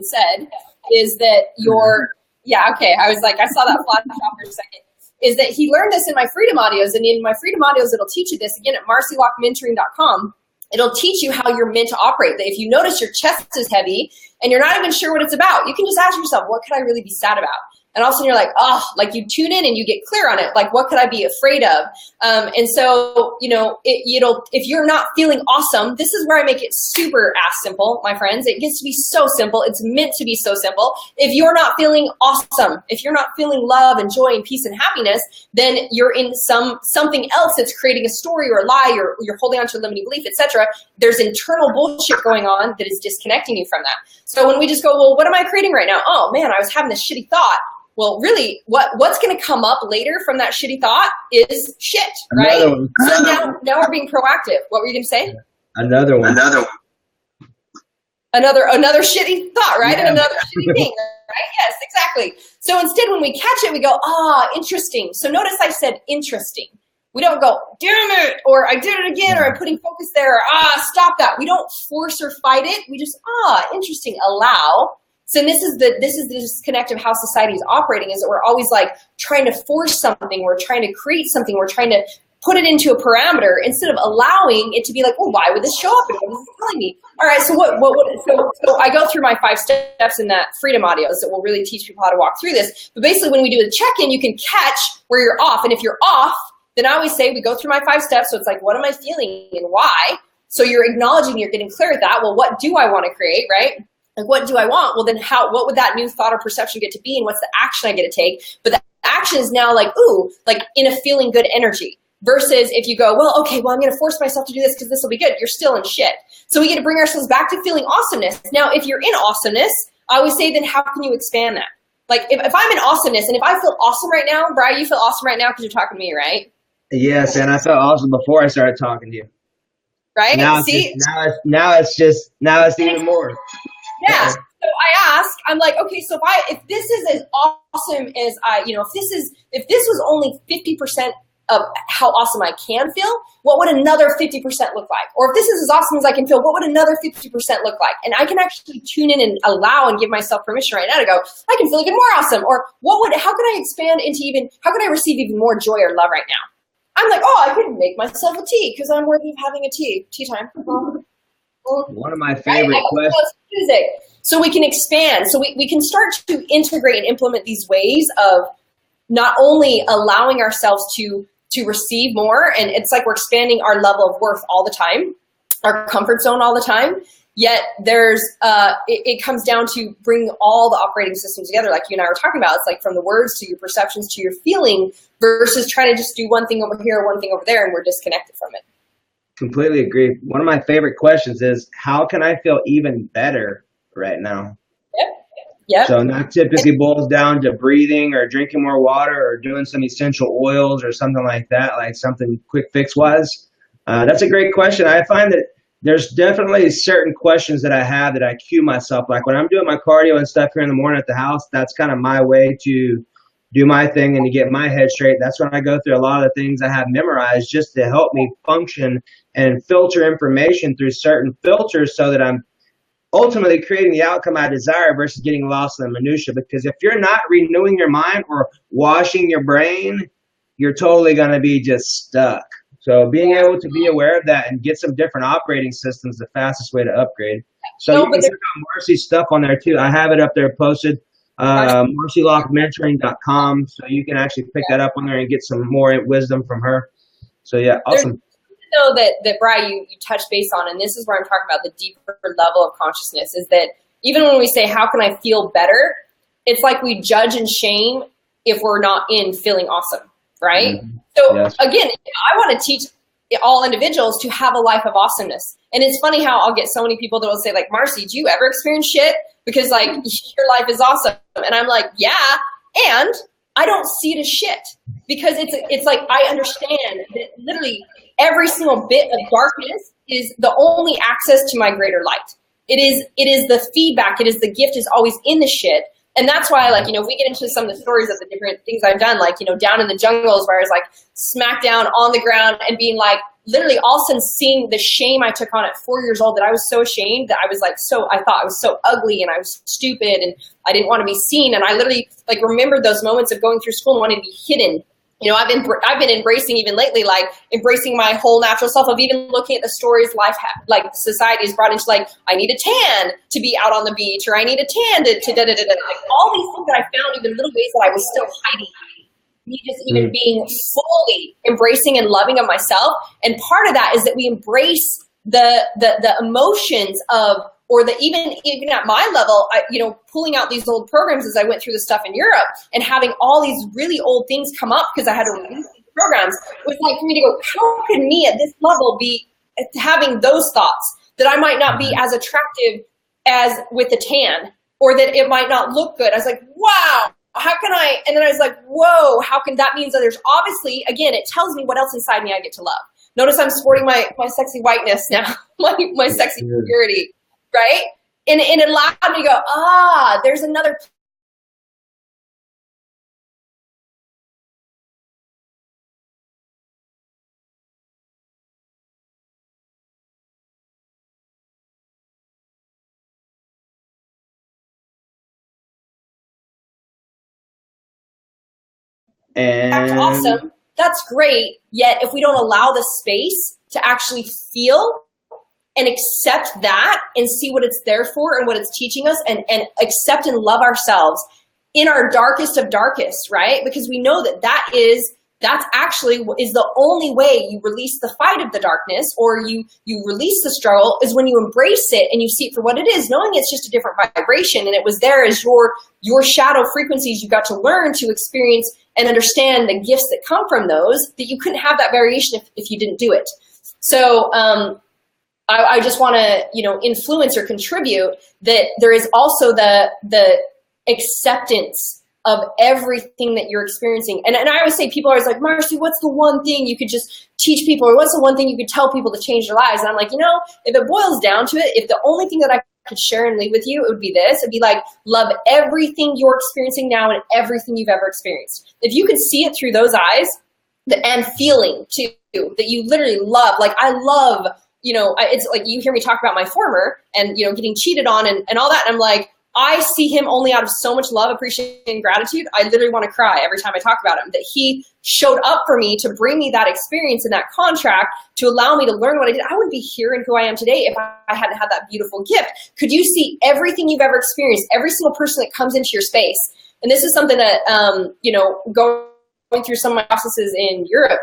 said is that I was like, I saw that flash off for a second, is that he learned this in my freedom audios, and in my freedom audios it'll teach you this, again, at marcilockmentoring.com. It'll teach you how you're meant to operate. That if you notice your chest is heavy and you're not even sure what it's about, you can just ask yourself, what could I really be sad about? And all of a sudden you're like, oh, like you tune in and you get clear on it. Like, what could I be afraid of? And so, if you're not feeling awesome, this is where I make it super ass simple, my friends. It gets to be so simple. It's meant to be so simple. If you're not feeling awesome, if you're not feeling love and joy and peace and happiness, then you're in something else that's creating a story or a lie, or you're holding on to a limiting belief, etc. There's internal bullshit going on that is disconnecting you from that. So when we just go, well, what am I creating right now? Oh man, I was having this shitty thought. Well, really, what's going to come up later from that shitty thought is shit, right? So now we're being proactive. What were you going to say? Another one. Another shitty thought, right? Yeah. And another shitty thing, right? Yes, exactly. So instead, when we catch it, we go, interesting. So notice I said interesting. We don't go, damn it, or I did it again, or I'm putting focus there, or stop that. We don't force or fight it. We just, interesting, allow. So this is the disconnect of how society is operating, is that we're always like trying to force something, we're trying to create something, we're trying to put it into a parameter instead of allowing it to be like, well, why would this show up? And what is it telling me? All right, so so I go through my 5 steps in that freedom audios that will really teach people how to walk through this. But basically when we do a check-in, you can catch where you're off. And if you're off, then I always say we go through my 5 steps. So it's like, what am I feeling and why? So you're acknowledging, you're getting clear with that. Well, what do I want to create, right? Like, what do I want? Well, then what would that new thought or perception get to be? And what's the action I get to take? But the action is now like, like in a feeling good energy. Versus if you go, I'm going to force myself to do this because this will be good. You're still in shit. So we get to bring ourselves back to feeling awesomeness. Now, if you're in awesomeness, I always say, then how can you expand that? Like if I'm in awesomeness and if I feel awesome right now, Brian, you feel awesome right now because you're talking to me, right? Yes, and I felt awesome before I started talking to you. Right? Now See? Now it's even more. Yeah. So I ask, I'm like, okay, so if this is as awesome as if this was only 50% of how awesome I can feel, what would another 50% look like? Or if this is as awesome as I can feel, what would another 50% look like? And I can actually tune in and allow and give myself permission right now to go, I can feel even more awesome. Or how can I expand into how can I receive even more joy or love right now? I'm like, I could make myself a tea because I'm worthy of having a tea. Tea time. One of my favorite questions. Music. So we can expand. So we can start to integrate and implement these ways of not only allowing ourselves to receive more, and it's like we're expanding our level of worth all the time, our comfort zone all the time, yet there's it comes down to bringing all the operating systems together like you and I were talking about. It's like from the words to your perceptions to your feeling versus trying to just do one thing over here, one thing over there, and we're disconnected from it. Completely agree. One of my favorite questions is, how can I feel even better right now? Yep. So that typically boils down to breathing or drinking more water or doing some essential oils or something like that, like something quick fix wise. That's a great question. I find that there's definitely certain questions that I have that I cue myself. Like when I'm doing my cardio and stuff here in the morning at the house, that's kind of my way to do my thing and to get my head straight. That's when I go through a lot of the things I have memorized just to help me function and filter information through certain filters so that I'm ultimately creating the outcome I desire versus getting lost in the minutia. Because if you're not renewing your mind or washing your brain, you're totally going to be just stuck. So being able to be aware of that and get some different operating systems is the fastest way to upgrade. So you can check out Marci's stuff on there too. I have it up there posted, marcilockmentoring.com. So you can actually pick that up on there and get some more wisdom from her. So yeah, awesome. Though that Brian, you touched base on, and this is where I'm talking about the deeper level of consciousness, is that even when we say, how can I feel better? It's like we judge and shame if we're not in feeling awesome, right? Mm-hmm. So again, I want to teach all individuals to have a life of awesomeness. And it's funny how I'll get so many people that will say like, Marci, do you ever experience shit? Because like your life is awesome. And I'm like, yeah. And I don't see it as shit because it's like, I understand that literally every single bit of darkness is the only access to my greater light. It is the feedback. It is the gift is always in the shit. And that's why, like, if we get into some of the stories of the different things I've done, like, down in the jungles where I was like smacked down on the ground and being like, literally all of a sudden seeing the shame I took on at 4 years old, that I was so ashamed that I was like, I thought I was so ugly and I was stupid and I didn't want to be seen. And I literally like remembered those moments of going through school and wanting to be hidden You know, I've been embracing even lately, like embracing my whole natural self of even looking at the stories like society has brought into, like, I need a tan to be out on the beach, or I need a tan to da da da da. Like all these things that I found, even little ways that I was still hiding. Me just even being fully embracing and loving of myself. And part of that is that we embrace the emotions of, or the even at my level, pulling out these old programs as I went through the stuff in Europe and having all these really old things come up because I had to release these programs. It was like for me to go, how can me at this level be having those thoughts that I might not be as attractive as with the tan, or that it might not look good? I was like, wow, how can I? And then I was like, whoa, how can that mean that there's obviously, again, it tells me what else inside me I get to love. Notice I'm sporting my sexy whiteness now, my sexy purity. Right? And it allowed me to go, there's another. That's And awesome. That's great. Yet if we don't allow the space to actually feel and accept that and see what it's there for and what it's teaching us, and accept and love ourselves in our darkest of darkest, right? Because we know that's actually is the only way you release the fight of the darkness, or you release the struggle, is when you embrace it and you see it for what it is, knowing it's just a different vibration, and it was there as your shadow frequencies you got to learn to experience and understand the gifts that come from those, that you couldn't have that variation if you didn't do it. So I just want to, influence or contribute that there is also the acceptance of everything that you're experiencing. And I always say, people are always like, Marci, what's the one thing you could just teach people, or what's the one thing you could tell people to change their lives? And I'm like, if it boils down to it, if the only thing that I could share and leave with you, it would be this. It'd be like, love everything you're experiencing now and everything you've ever experienced. If you could see it through those eyes, and feeling too, that you literally love, like I love, it's like you hear me talk about my former and, getting cheated on and all that. And I'm like, I see him only out of so much love, appreciation, and gratitude. I literally want to cry every time I talk about him, that he showed up for me to bring me that experience and that contract to allow me to learn what I did. I wouldn't be here and who I am today if I hadn't had that beautiful gift. Could you see everything you've ever experienced, every single person that comes into your space? And this is something that, going through some of my processes in Europe,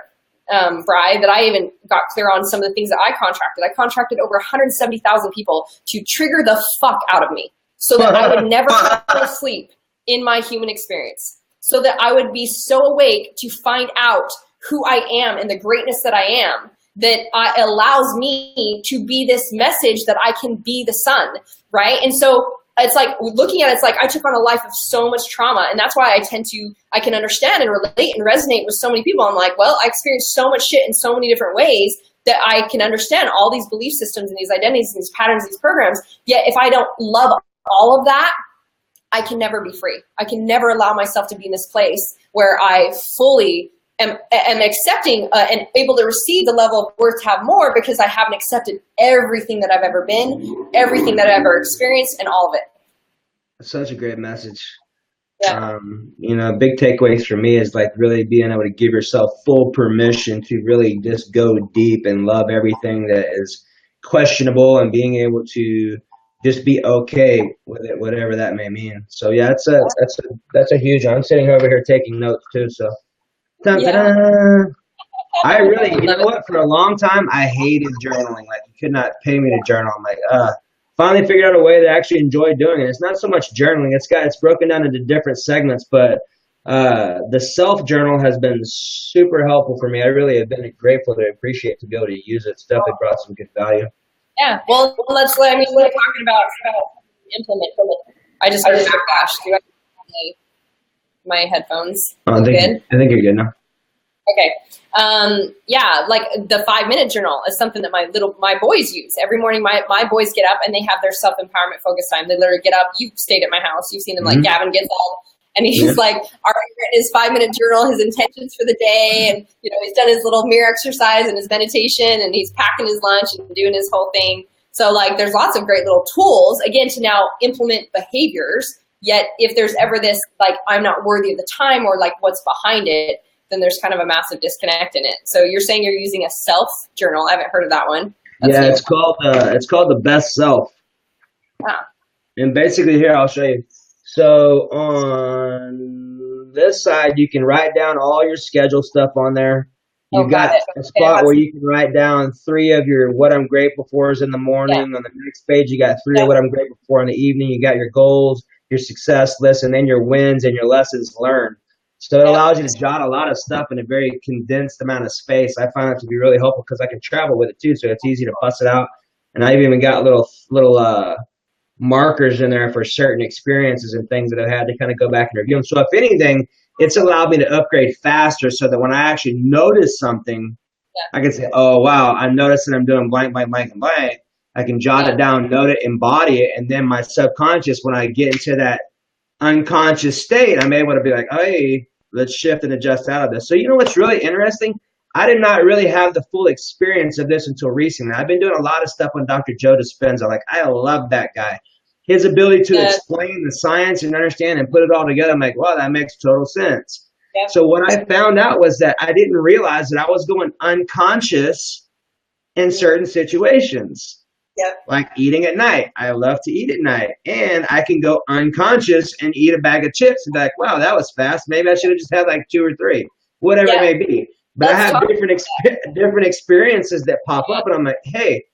Bri, that I even got clear on some of the things that I contracted. I contracted over 170,000 people to trigger the fuck out of me, so that I would never fall asleep in my human experience, so that I would be so awake to find out who I am and the greatness that I am, that allows me to be this message that I can be the sun, right? And so it's like, looking at it, it's like I took on a life of so much trauma, and that's why I can understand and relate and resonate with so many people. I'm like, well, I experienced so much shit in so many different ways that I can understand all these belief systems and these identities and these patterns, these programs. Yet if I don't love all of that, I can never be free. I can never allow myself to be in this place where I fully am accepting and able to receive the level of worth to have more, because I haven't accepted everything that I've ever been, everything that I've ever experienced, and all of it. such a great message. Yeah. Big takeaways for me is like really being able to give yourself full permission to really just go deep and love everything that is questionable, and being able to just be okay with it, whatever that may mean. So yeah, that's a huge one. I'm sitting over here taking notes too. So Yeah. I really, what? For a long time, I hated journaling. Like, you could not pay me to journal. I'm like, finally figured out a way to actually enjoy doing it. It's not so much journaling. It's broken down into different segments, but the self journal has been super helpful for me. I really have been grateful to appreciate to be able to use it. It's definitely brought some good value. Yeah. Well, we're talking about implement. I just heard backlash. Do I have my headphones? I think you're good now. Okay. Yeah, like the 5-minute journal is something that my boys use every morning. My boys get up and they have their self-empowerment focus time. They literally get up. You've stayed at my house. You've seen them. Like, Gavin gets up and he's like already written his 5-minute journal, his intentions for the day. And, he's done his little mirror exercise and his meditation, and he's packing his lunch and doing his whole thing. So like, there's lots of great little tools, again, to now implement behaviors. Yet if there's ever this, like, I'm not worthy of the time, or like what's behind it, then there's kind of a massive disconnect in it. So you're saying you're using a self journal. I haven't heard of that one. Yeah, it's called the Best Self. Yeah. And basically, here I'll show you. So on this side, you can write down all your schedule stuff on there. You've got a spot where you can write down 3 of your what I'm grateful for is in the morning. Yeah. On the next page, you got 3 of what I'm grateful for in the evening. You got your goals, your success list, and then your wins and your lessons learned. So it allows you to jot a lot of stuff in a very condensed amount of space. I find it to be really helpful because I can travel with it too, so it's easy to bust it out. And I've even got little markers in there for certain experiences and things that I've had to kind of go back and review them. So if anything, it's allowed me to upgrade faster so that when I actually notice something, I can say, oh, wow, I noticed that I'm doing blank, blank, blank, and blank. I can jot it down, note it, embody it, and then my subconscious, when I get into that unconscious state, I'm able to be like, hey, let's shift and adjust out of this. So you know what's really interesting? I did not really have the full experience of this until recently. I've been doing a lot of stuff on Dr. Joe Dispenza. Like, I love that guy. His ability to explain the science and understand and put it all together, I'm like, wow, that makes total sense. Yep. So what I found out was that I didn't realize that I was going unconscious in certain situations. Yep. Like eating at night. I love to eat at night. And I can go unconscious and eat a bag of chips and be like, wow, that was fast. Maybe I should have just had like 2 or 3, whatever it may be. But I have different experiences that pop up, and I'm like, hey,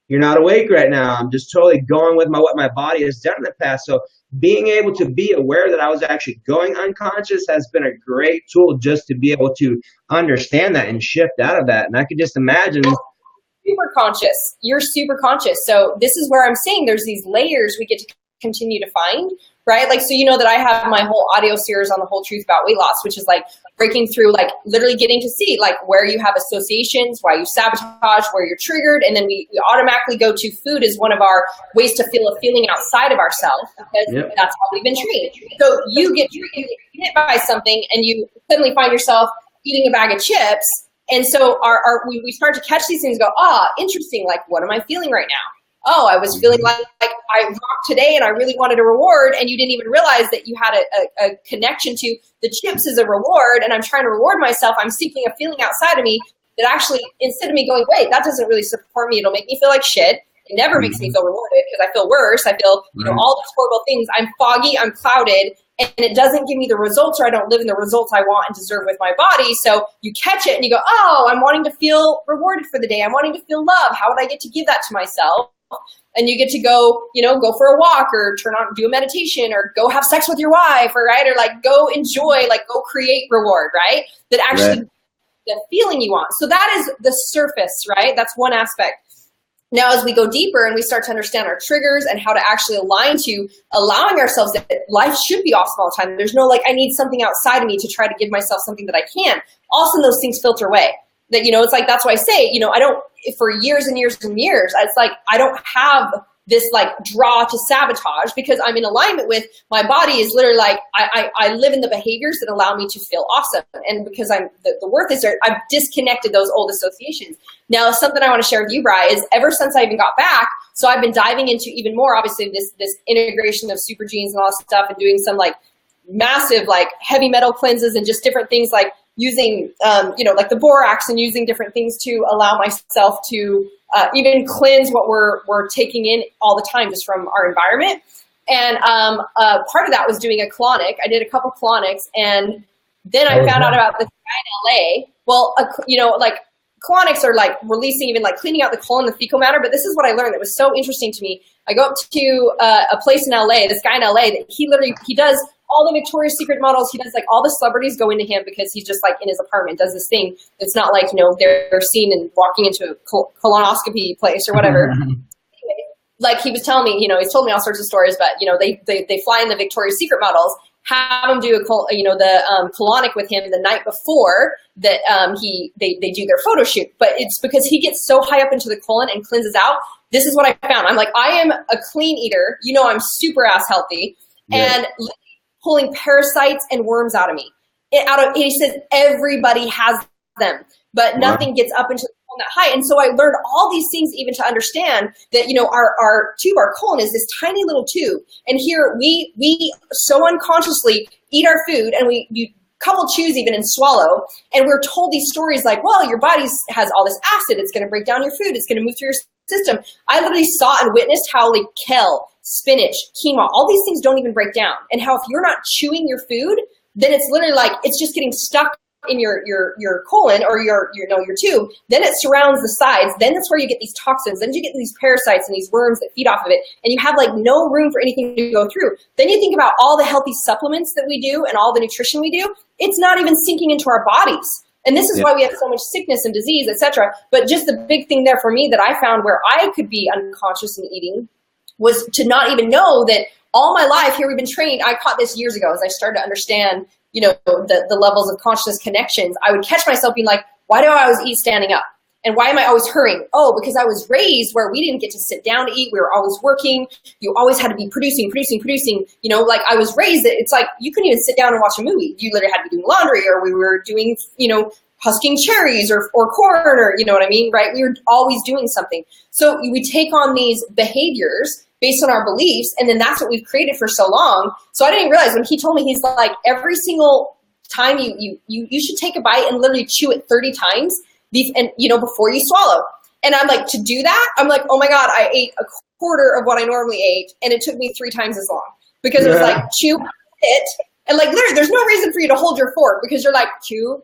you're not awake right now. I'm just totally going with what my body has done in the past. So being able to be aware that I was actually going unconscious has been a great tool just to be able to understand that and shift out of that. And I could just imagine. Super conscious. You're super conscious. So this is where I'm saying there's these layers we get to continue to find, right? Like, so you know that I have my whole audio series on the whole truth about weight loss, which is like breaking through, like literally getting to see like where you have associations, why you sabotage, where you're triggered. And then we automatically go to food as one of our ways to feel a feeling outside of ourselves because that's how we've been trained. So you get hit by something and you suddenly find yourself eating a bag of chips. And so we start to catch these things and go, interesting. Like, what am I feeling right now? Oh, I was feeling like I rocked today and I really wanted a reward, and you didn't even realize that you had a connection to the chips as a reward, and I'm trying to reward myself. I'm seeking a feeling outside of me that actually, instead of me going, wait, that doesn't really support me, it'll make me feel like shit. It never makes me feel rewarded because I feel worse. I feel, all these horrible things. I'm foggy, I'm clouded, and it doesn't give me the results, or I don't live in the results I want and deserve with my body. So you catch it and you go, oh, I'm wanting to feel rewarded for the day. I'm wanting to feel love. How would I get to give that to myself? And you get to go, go for a walk or do a meditation or go have sex with your wife or like go enjoy, like go create reward, right? That actually the feeling you want. So that is the surface, right? That's one aspect. Now, as we go deeper and we start to understand our triggers and how to actually align to allowing ourselves that life should be awesome all the time. There's no like, I need something outside of me to try to give myself something that I can. Also, those things filter away. That, it's like, that's why I say, I don't, for years and years and years, it's like, I don't have this like draw to sabotage because I'm in alignment with my body is literally like, I live in the behaviors that allow me to feel awesome. And because the worth is there, I've disconnected those old associations. Now, something I want to share with you, Bri, is ever since I even got back, so I've been diving into even more, obviously, this integration of super genes and all that stuff and doing some like massive, like heavy metal cleanses and just different things like using, like the borax and using different things to allow myself to even cleanse what we're taking in all the time just from our environment. And part of that was doing a colonic. I did a couple colonics, and then I found out about this guy in LA. Well, like colonics are like releasing, even like cleaning out the colon, the fecal matter. But this is what I learned that was so interesting to me. I go up to a place in LA, this guy in LA, that he does all the Victoria's Secret models. He does like all the celebrities go into him because he's just like in his apartment, does this thing. It's not like, they're seen and walking into a colonoscopy place or whatever. Like he was telling me, he's told me all sorts of stories, but they fly in the Victoria's Secret models, have him do the colonic with him the night before that they do their photo shoot. But it's because he gets so high up into the colon and cleanses out. This is what I found. I'm like, I am a clean eater. I'm super ass healthy. And pulling parasites and worms out of me. He says everybody has them, but nothing gets up into the colon that high. And so I learned all these things even to understand that, our tube, our colon is this tiny little tube. And here we so unconsciously eat our food and you couple chews even and swallow. And we're told these stories like, well, your body has all this acid. It's going to break down your food. It's going to move through your system. I literally saw and witnessed how like kale, spinach, quinoa, all these things don't even break down. And how if you're not chewing your food, then it's literally like, it's just getting stuck in your colon or your tube. Then it surrounds the sides. Then that's where you get these toxins. Then you get these parasites and these worms that feed off of it. And you have like no room for anything to go through. Then you think about all the healthy supplements that we do and all the nutrition we do. It's not even sinking into our bodies. And this is why we have so much sickness and disease, etc. But just the big thing there for me that I found where I could be unconscious in eating was to not even know that all my life here we've been trained. I caught this years ago as I started to understand, the levels of consciousness connections. I would catch myself being like, why do I always eat standing up? And why am I always hurrying? Oh, because I was raised where we didn't get to sit down to eat. We were always working. You always had to be producing. Like I was raised that it's like you couldn't even sit down and watch a movie. You literally had to be doing laundry, or we were doing, husking cherries or corn, or you know what I mean, right? We were always doing something. So we take on these behaviors based on our beliefs, and then that's what we've created for so long. So I didn't realize when he told me, he's like, every single time you should take a bite and literally chew it 30 times, before you swallow. And I'm like, to do that, I'm like, oh my God, I ate a quarter of what I normally ate, and it took me 3 times as long because it was like chew it. And like literally, there's no reason for you to hold your fork because you're like chew,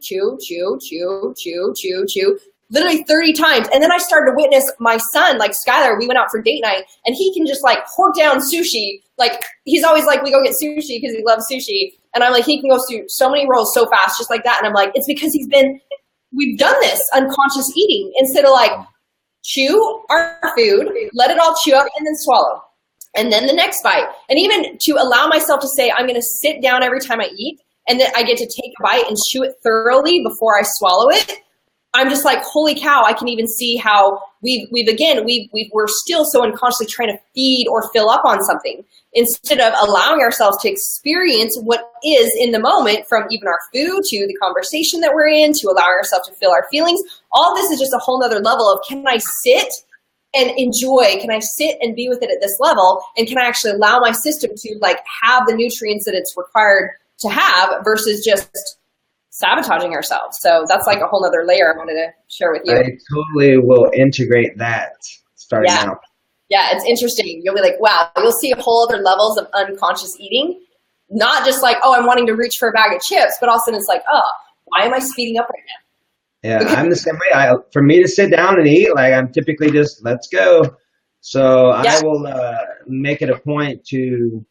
literally 30 times. And then I started to witness my son, like Skylar, we went out for date night, and he can just like hork down sushi. Like he's always like, we go get sushi because he loves sushi. And I'm like, he can go through so many rolls so fast, just like that. And I'm like, it's because we've done this unconscious eating instead of like chew our food, let it all chew up and then swallow. And then the next bite. And even to allow myself to say, I'm going to sit down every time I eat, and then I get to take a bite and chew it thoroughly before I swallow it. I'm just like, holy cow, I can even see how we're still so unconsciously trying to feed or fill up on something instead of allowing ourselves to experience what is in the moment, from even our food to the conversation that we're in, to allowing ourselves to feel our feelings. All this is just a whole nother level of, can I sit and enjoy? Can I sit and be with it at this level? And can I actually allow my system to like have the nutrients that it's required to have versus just sabotaging ourselves? So that's like a whole other layer I wanted to share with you. I totally will integrate that starting now. Yeah, it's interesting. You'll be like, wow, you'll see whole other levels of unconscious eating. Not just like, oh, I'm wanting to reach for a bag of chips, but all of a sudden it's like, oh, why am I speeding up right now? Yeah, I'm the same way. For me to sit down and eat, like I'm typically just, let's go. So I will make it a point to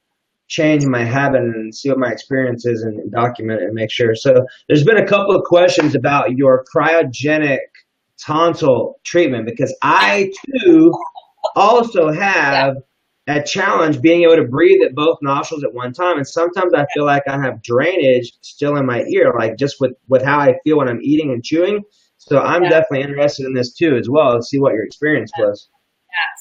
change my habit and see what my experience is and document it and make sure. So there's been a couple of questions about your cryogenic tonsil treatment, because I too also have a challenge being able to breathe at both nostrils at one time. And sometimes I feel like I have drainage still in my ear, like just with how I feel when I'm eating and chewing. So I'm definitely interested in this too as well, to see what your experience was.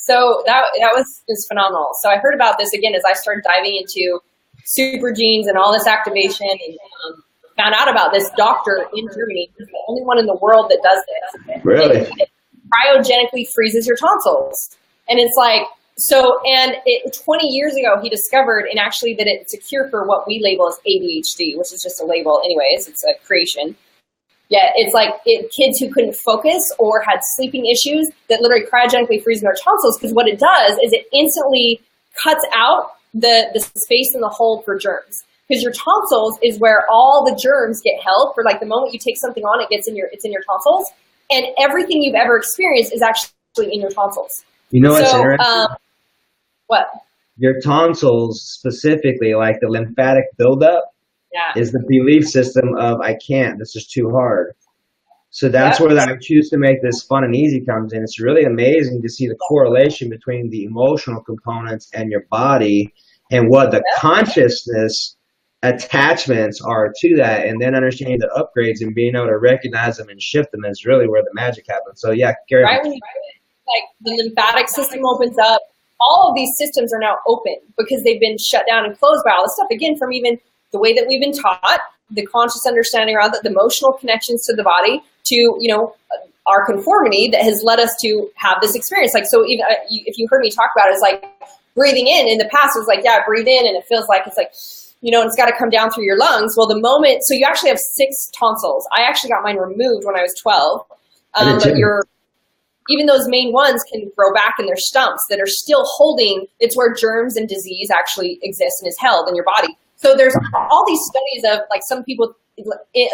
So that was phenomenal. So I heard about this again as I started diving into super genes and all this activation, and found out about this doctor in Germany. He's the only one in the world that does this. Really? It cryogenically freezes your tonsils. And it's like, 20 years ago, he discovered, and actually that it's a cure for what we label as ADHD, which is just a label anyways, it's a creation. Yeah, it's like kids who couldn't focus or had sleeping issues that literally cryogenically freeze their tonsils, because what it does is it instantly cuts out the space in the hole for germs. Because your tonsils is where all the germs get held. For like the moment you take something on, it's in your tonsils, and everything you've ever experienced is actually in your tonsils. You know what's interesting? What? Your tonsils specifically, like the lymphatic buildup, is the belief system of I can't, this is too hard. So that's where I choose to make this fun and easy comes in. It's really amazing to see the correlation between the emotional components and your body and what the consciousness attachments are to that, and then understanding the upgrades and being able to recognize them and shift them is really where the magic happens. So yeah, Gary. Right when like the lymphatic system opens up, all of these systems are now open because they've been shut down and closed by all this stuff. Again, from even the way that we've been taught, the conscious understanding around the emotional connections to the body, to our conformity that has led us to have this experience. Like, so even if you heard me talk about it, it's like breathing in the past, it was like, yeah, breathe in, and it feels like it's like and it's got to come down through your lungs. Well, the moment, so you actually have 6 tonsils. I actually got mine removed when I was 12. But even those main ones can grow back in their stumps that are still holding. It's where germs and disease actually exist and is held in your body. So there's all these studies of like some people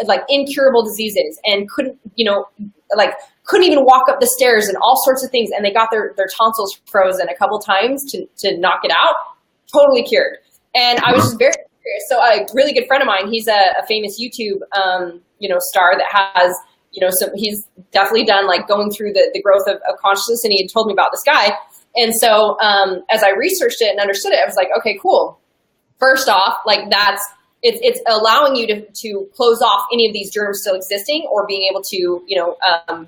like incurable diseases and couldn't even walk up the stairs and all sorts of things. And they got their tonsils frozen a couple times to knock it out. Totally cured. And I was just very curious. So a really good friend of mine, he's a famous YouTube, star that has, so he's definitely done like going through the growth of consciousness, and he had told me about this guy. And so as I researched it and understood it, I was like, okay, cool. First off, like it's allowing you to close off any of these germs still existing, or being able to,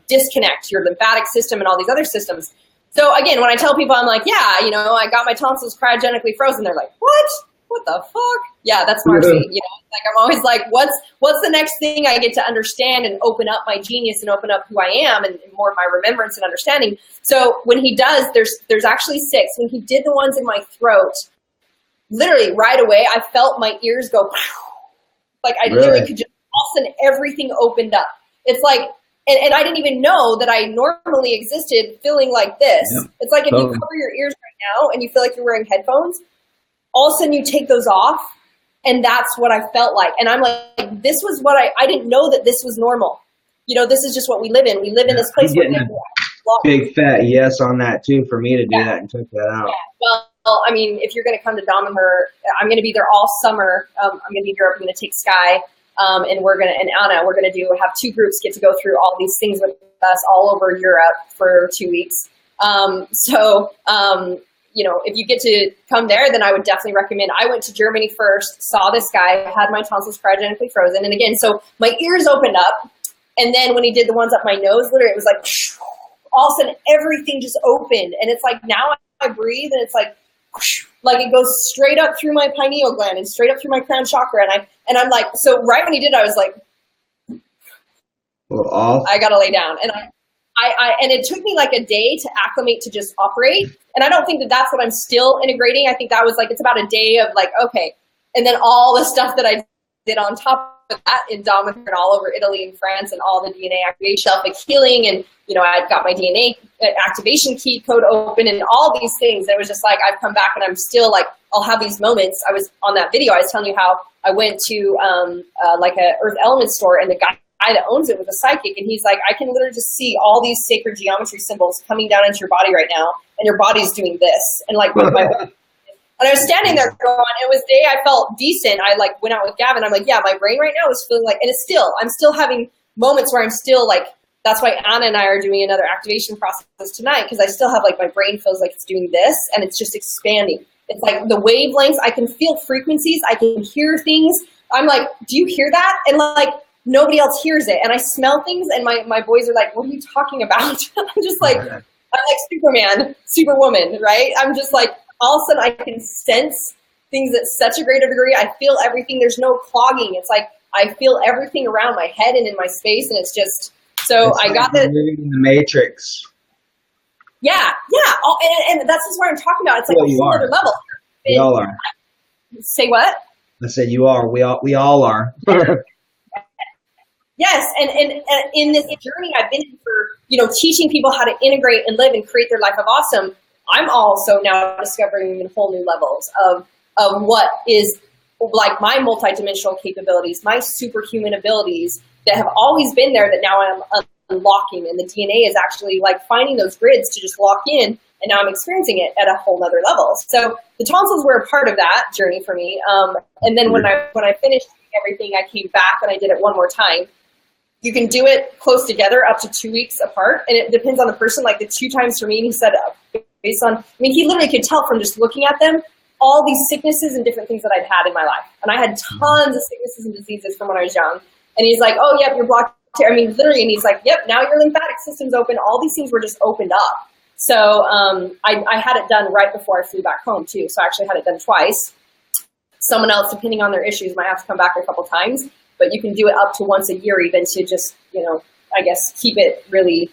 disconnect your lymphatic system and all these other systems. So again, when I tell people, I'm like, yeah, I got my tonsils cryogenically frozen. They're like, what the fuck? Yeah, that's Marci. Like I'm always like, what's the next thing I get to understand and open up my genius and open up who I am and more of my remembrance and understanding. So when he does, there's actually 6. When he did the ones in my throat, literally right away, I felt my ears go, like I literally could just, all of a sudden everything opened up. It's like, and I didn't even know that I normally existed feeling like this. Yep. It's like if you cover your ears right now and you feel like you're wearing headphones, all of a sudden you take those off, and that's what I felt like. And I'm like, this was what I didn't know that this was normal. This is just what we live in. We live in this place where big fat yes on that too, for me to do that and check that out. Yeah. Well, I mean, if you're going to come to Dom and her, I'm going to be there all summer. I'm going to be in Europe. I'm going to take Sky, and Anna, we're going to have 2 groups get to go through all these things with us all over Europe for 2 weeks. If you get to come there, then I would definitely recommend. I went to Germany first, saw this guy, had my tonsils cryogenically frozen. And again, so my ears opened up. And then when he did the ones up my nose, literally it was like, all of a sudden everything just opened. And it's like, now I breathe and it's like it goes straight up through my pineal gland and straight up through my crown chakra. And I'm like, so right when he did, I was like, I got to lay down. And and it took me like a day to acclimate to just operate. And I don't think that that's what I'm still integrating. I think that was like, it's about a day of like, okay. And then all the stuff that I did on top of that in Dominic and all over Italy and France and all the DNA activation, like healing. And, I got my DNA activation key code open and all these things. It was just like, I've come back and I'm still like, I'll have these moments. I was on that video. I was telling you how I went to like a Earth Element store, and the guy that owns it was a psychic, and he's like, I can literally just see all these sacred geometry symbols coming down into your body right now, and your body's doing this. And like with my and I was standing there going, it was the day I felt decent. I like went out with Gavin. I'm like, yeah, my brain right now is feeling like, and I'm still having moments where I'm still like, that's why Anna and I are doing another activation process tonight, because I still have like, my brain feels like it's doing this and it's just expanding. It's like the wavelengths, I can feel frequencies, I can hear things. I'm like, do you hear that? And like, nobody else hears it. And I smell things, and my boys are like, what are you talking about? I'm just like, I'm like Superman, Superwoman, right? I'm just like, all of a sudden I can sense things at such a greater degree. I feel everything. There's no clogging. It's like, I feel everything around my head and in my space. And it's just, so it's I got the Matrix. Yeah. And that's just what I'm talking about. It's like a whole other level. We all are. Say what? I said you are. We all are. Yes, and in this journey I've been for, teaching people how to integrate and live and create their life of awesome, I'm also now discovering whole new levels of what is like my multidimensional capabilities, my superhuman abilities that have always been there that now I'm unlocking, and the DNA is actually like finding those grids to just lock in, and now I'm experiencing it at a whole nother level. So the tonsils were a part of that journey for me. And then when I finished everything, I came back and I did it one more time. You can do it close together up to 2 weeks apart, and it depends on the person. Like the 2 times for me, he said based on, he literally could tell from just looking at them all these sicknesses and different things that I'd had in my life. And I had tons of sicknesses and diseases from when I was young. And he's like, oh, yep, you're blocked here. Literally, and he's like, yep, now your lymphatic system's open. All these things were just opened up. So I had it done right before I flew back home too. So I actually had it done twice. Someone else, depending on their issues, might have to come back a couple times. But you can do it up to once a year even to just, I guess, keep it really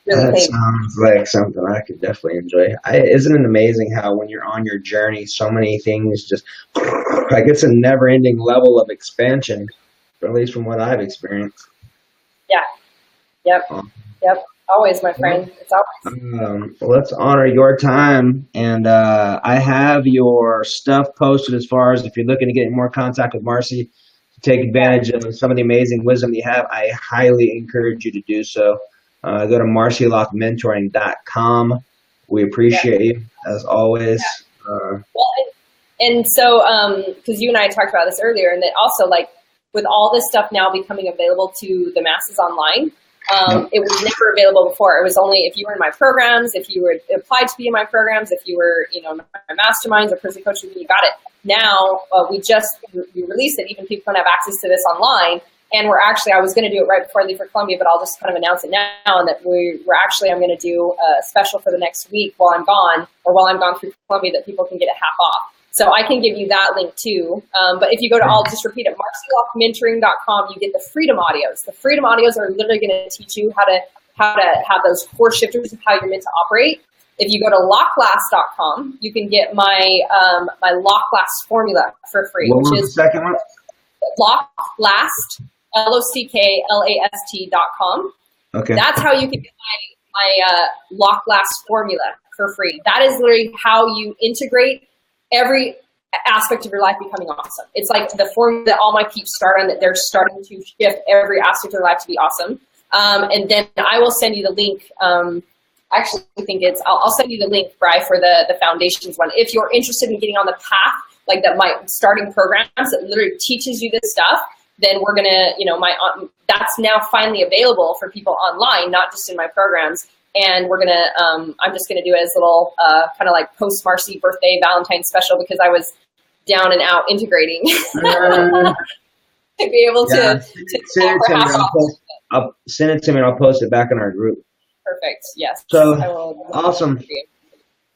really That clean. sounds like something I could definitely enjoy. Isn't it amazing how when you're on your journey, so many things just like it's a never-ending level of expansion, or at least from what I've experienced. Yeah. Yep. Um, Yep. Always, my friend. It's always. let's honor your time, and I have your stuff posted as far as if you're looking to get in more contact with Marci, to take advantage of some of the amazing wisdom you have. I highly encourage you to do so. Go to marcilockmentoring.com. We Yeah. appreciate you as always. Well, and so, because you and I talked about this earlier, and that also, like, with all this stuff now becoming available to the masses online, it was never available before. It was only if you were in my programs, if you were applied to be in my programs, if you were, you know, my masterminds or personal coaching, you got it. Now, we released it. Even people can have access to this online. And I was going to do it right before I leave for Colombia, but I'll just kind of announce it now. And that I'm going to do a special for the next week while I'm gone through Colombia, that people can get it half off. So I can give you that link too. But if you go to, I'll just repeat it, marcilockmentoring.com, you get the freedom audios. The freedom audios are literally going to teach you how to have those core shifters of how you're meant to operate. If you go to lockblast.com, you can get my my Lockblast formula for free, What which was is the second one? Lockblast, LOCKLAST.com. Okay. That's how you can get my Lockblast formula for free. That is literally how you integrate every aspect of your life becoming awesome. It's like the formula that all my peeps start on, that they're starting to shift every aspect of their life to be awesome. And then I will send you the link. I actually think I'll send you the link, Bri, for the foundations one. If you're interested in getting on the path, like that, my starting programs that literally teaches you this stuff, then we're gonna, that's now finally available for people online, not just in my programs. And we're gonna, I'm just gonna do it as a little kind of like post Marci birthday Valentine's special, because I was down and out integrating to be able to send it to me. I'll send it to me and I'll post it back in our group. Perfect. Yes. So I will. awesome.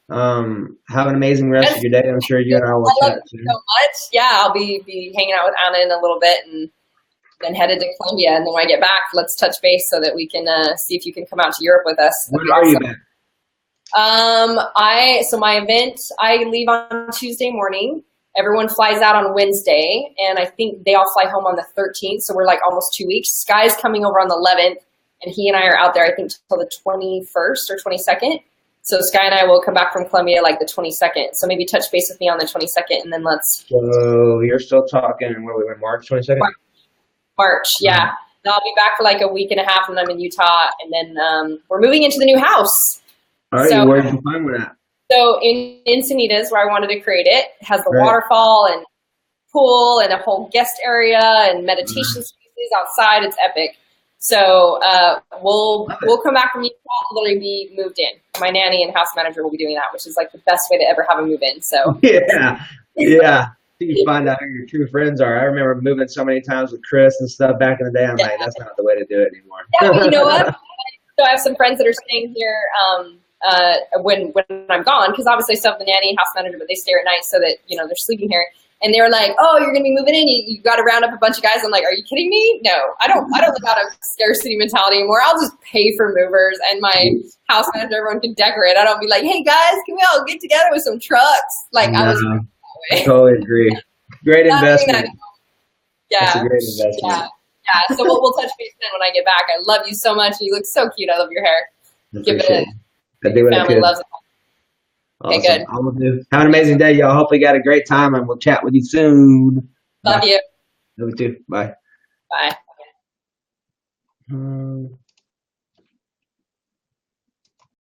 Have an amazing rest of your day. I'm sure you and I will chat soon. So much. Yeah, I'll be hanging out with Anna in a little bit, and then headed to Colombia. And then when I get back, let's touch base so that we can see if you can come out to Europe with us. When are you back? So my event, I leave on Tuesday morning. Everyone flies out on Wednesday, and I think they all fly home on the 13th. So we're like almost 2 weeks. Sky's coming over on the 11th, and he and I are out there, I think, till the 21st or 22nd. So Sky and I will come back from Colombia like the 22nd. So maybe touch base with me on the 22nd, and then let's. So you're still talking, where we went, March 22nd? March, yeah. Then I'll be back for like a week and a half, and I'm in Utah, and then we're moving into the new house. All right, so, where did you find one at? So in Encinitas, where I wanted to create it, has the waterfall and pool and a whole guest area and meditation spaces outside. It's epic. So we'll come back from Utah and literally be moved in. My nanny and house manager will be doing that, which is like the best way to ever have a move in. So yeah. You find out who your true friends are. I remember moving so many times with Chris and stuff back in the day. I'm like, that's not the way to do it anymore. Yeah, but you know what? So I have some friends that are staying here when I'm gone, because obviously I still have the nanny and house manager, but they stay at night so that they're sleeping here. And they were like, "Oh, you're gonna be moving in. You got to round up a bunch of guys." I'm like, "Are you kidding me? No, I don't live out of scarcity mentality anymore. I'll just pay for movers, and my house manager, everyone can decorate. I don't be like, hey guys, can we all get together with some trucks?" Like I was. I totally agree. Great investment. Yeah. That's a great investment. Yeah. So we'll touch base then when I get back. I love you so much. You look so cute. I love your hair. Give it a family loves it. Awesome. Okay, good. Have an amazing day, y'all. Hopefully you got a great time, and we'll chat with you soon. Love you. Love you too. Bye. Bye.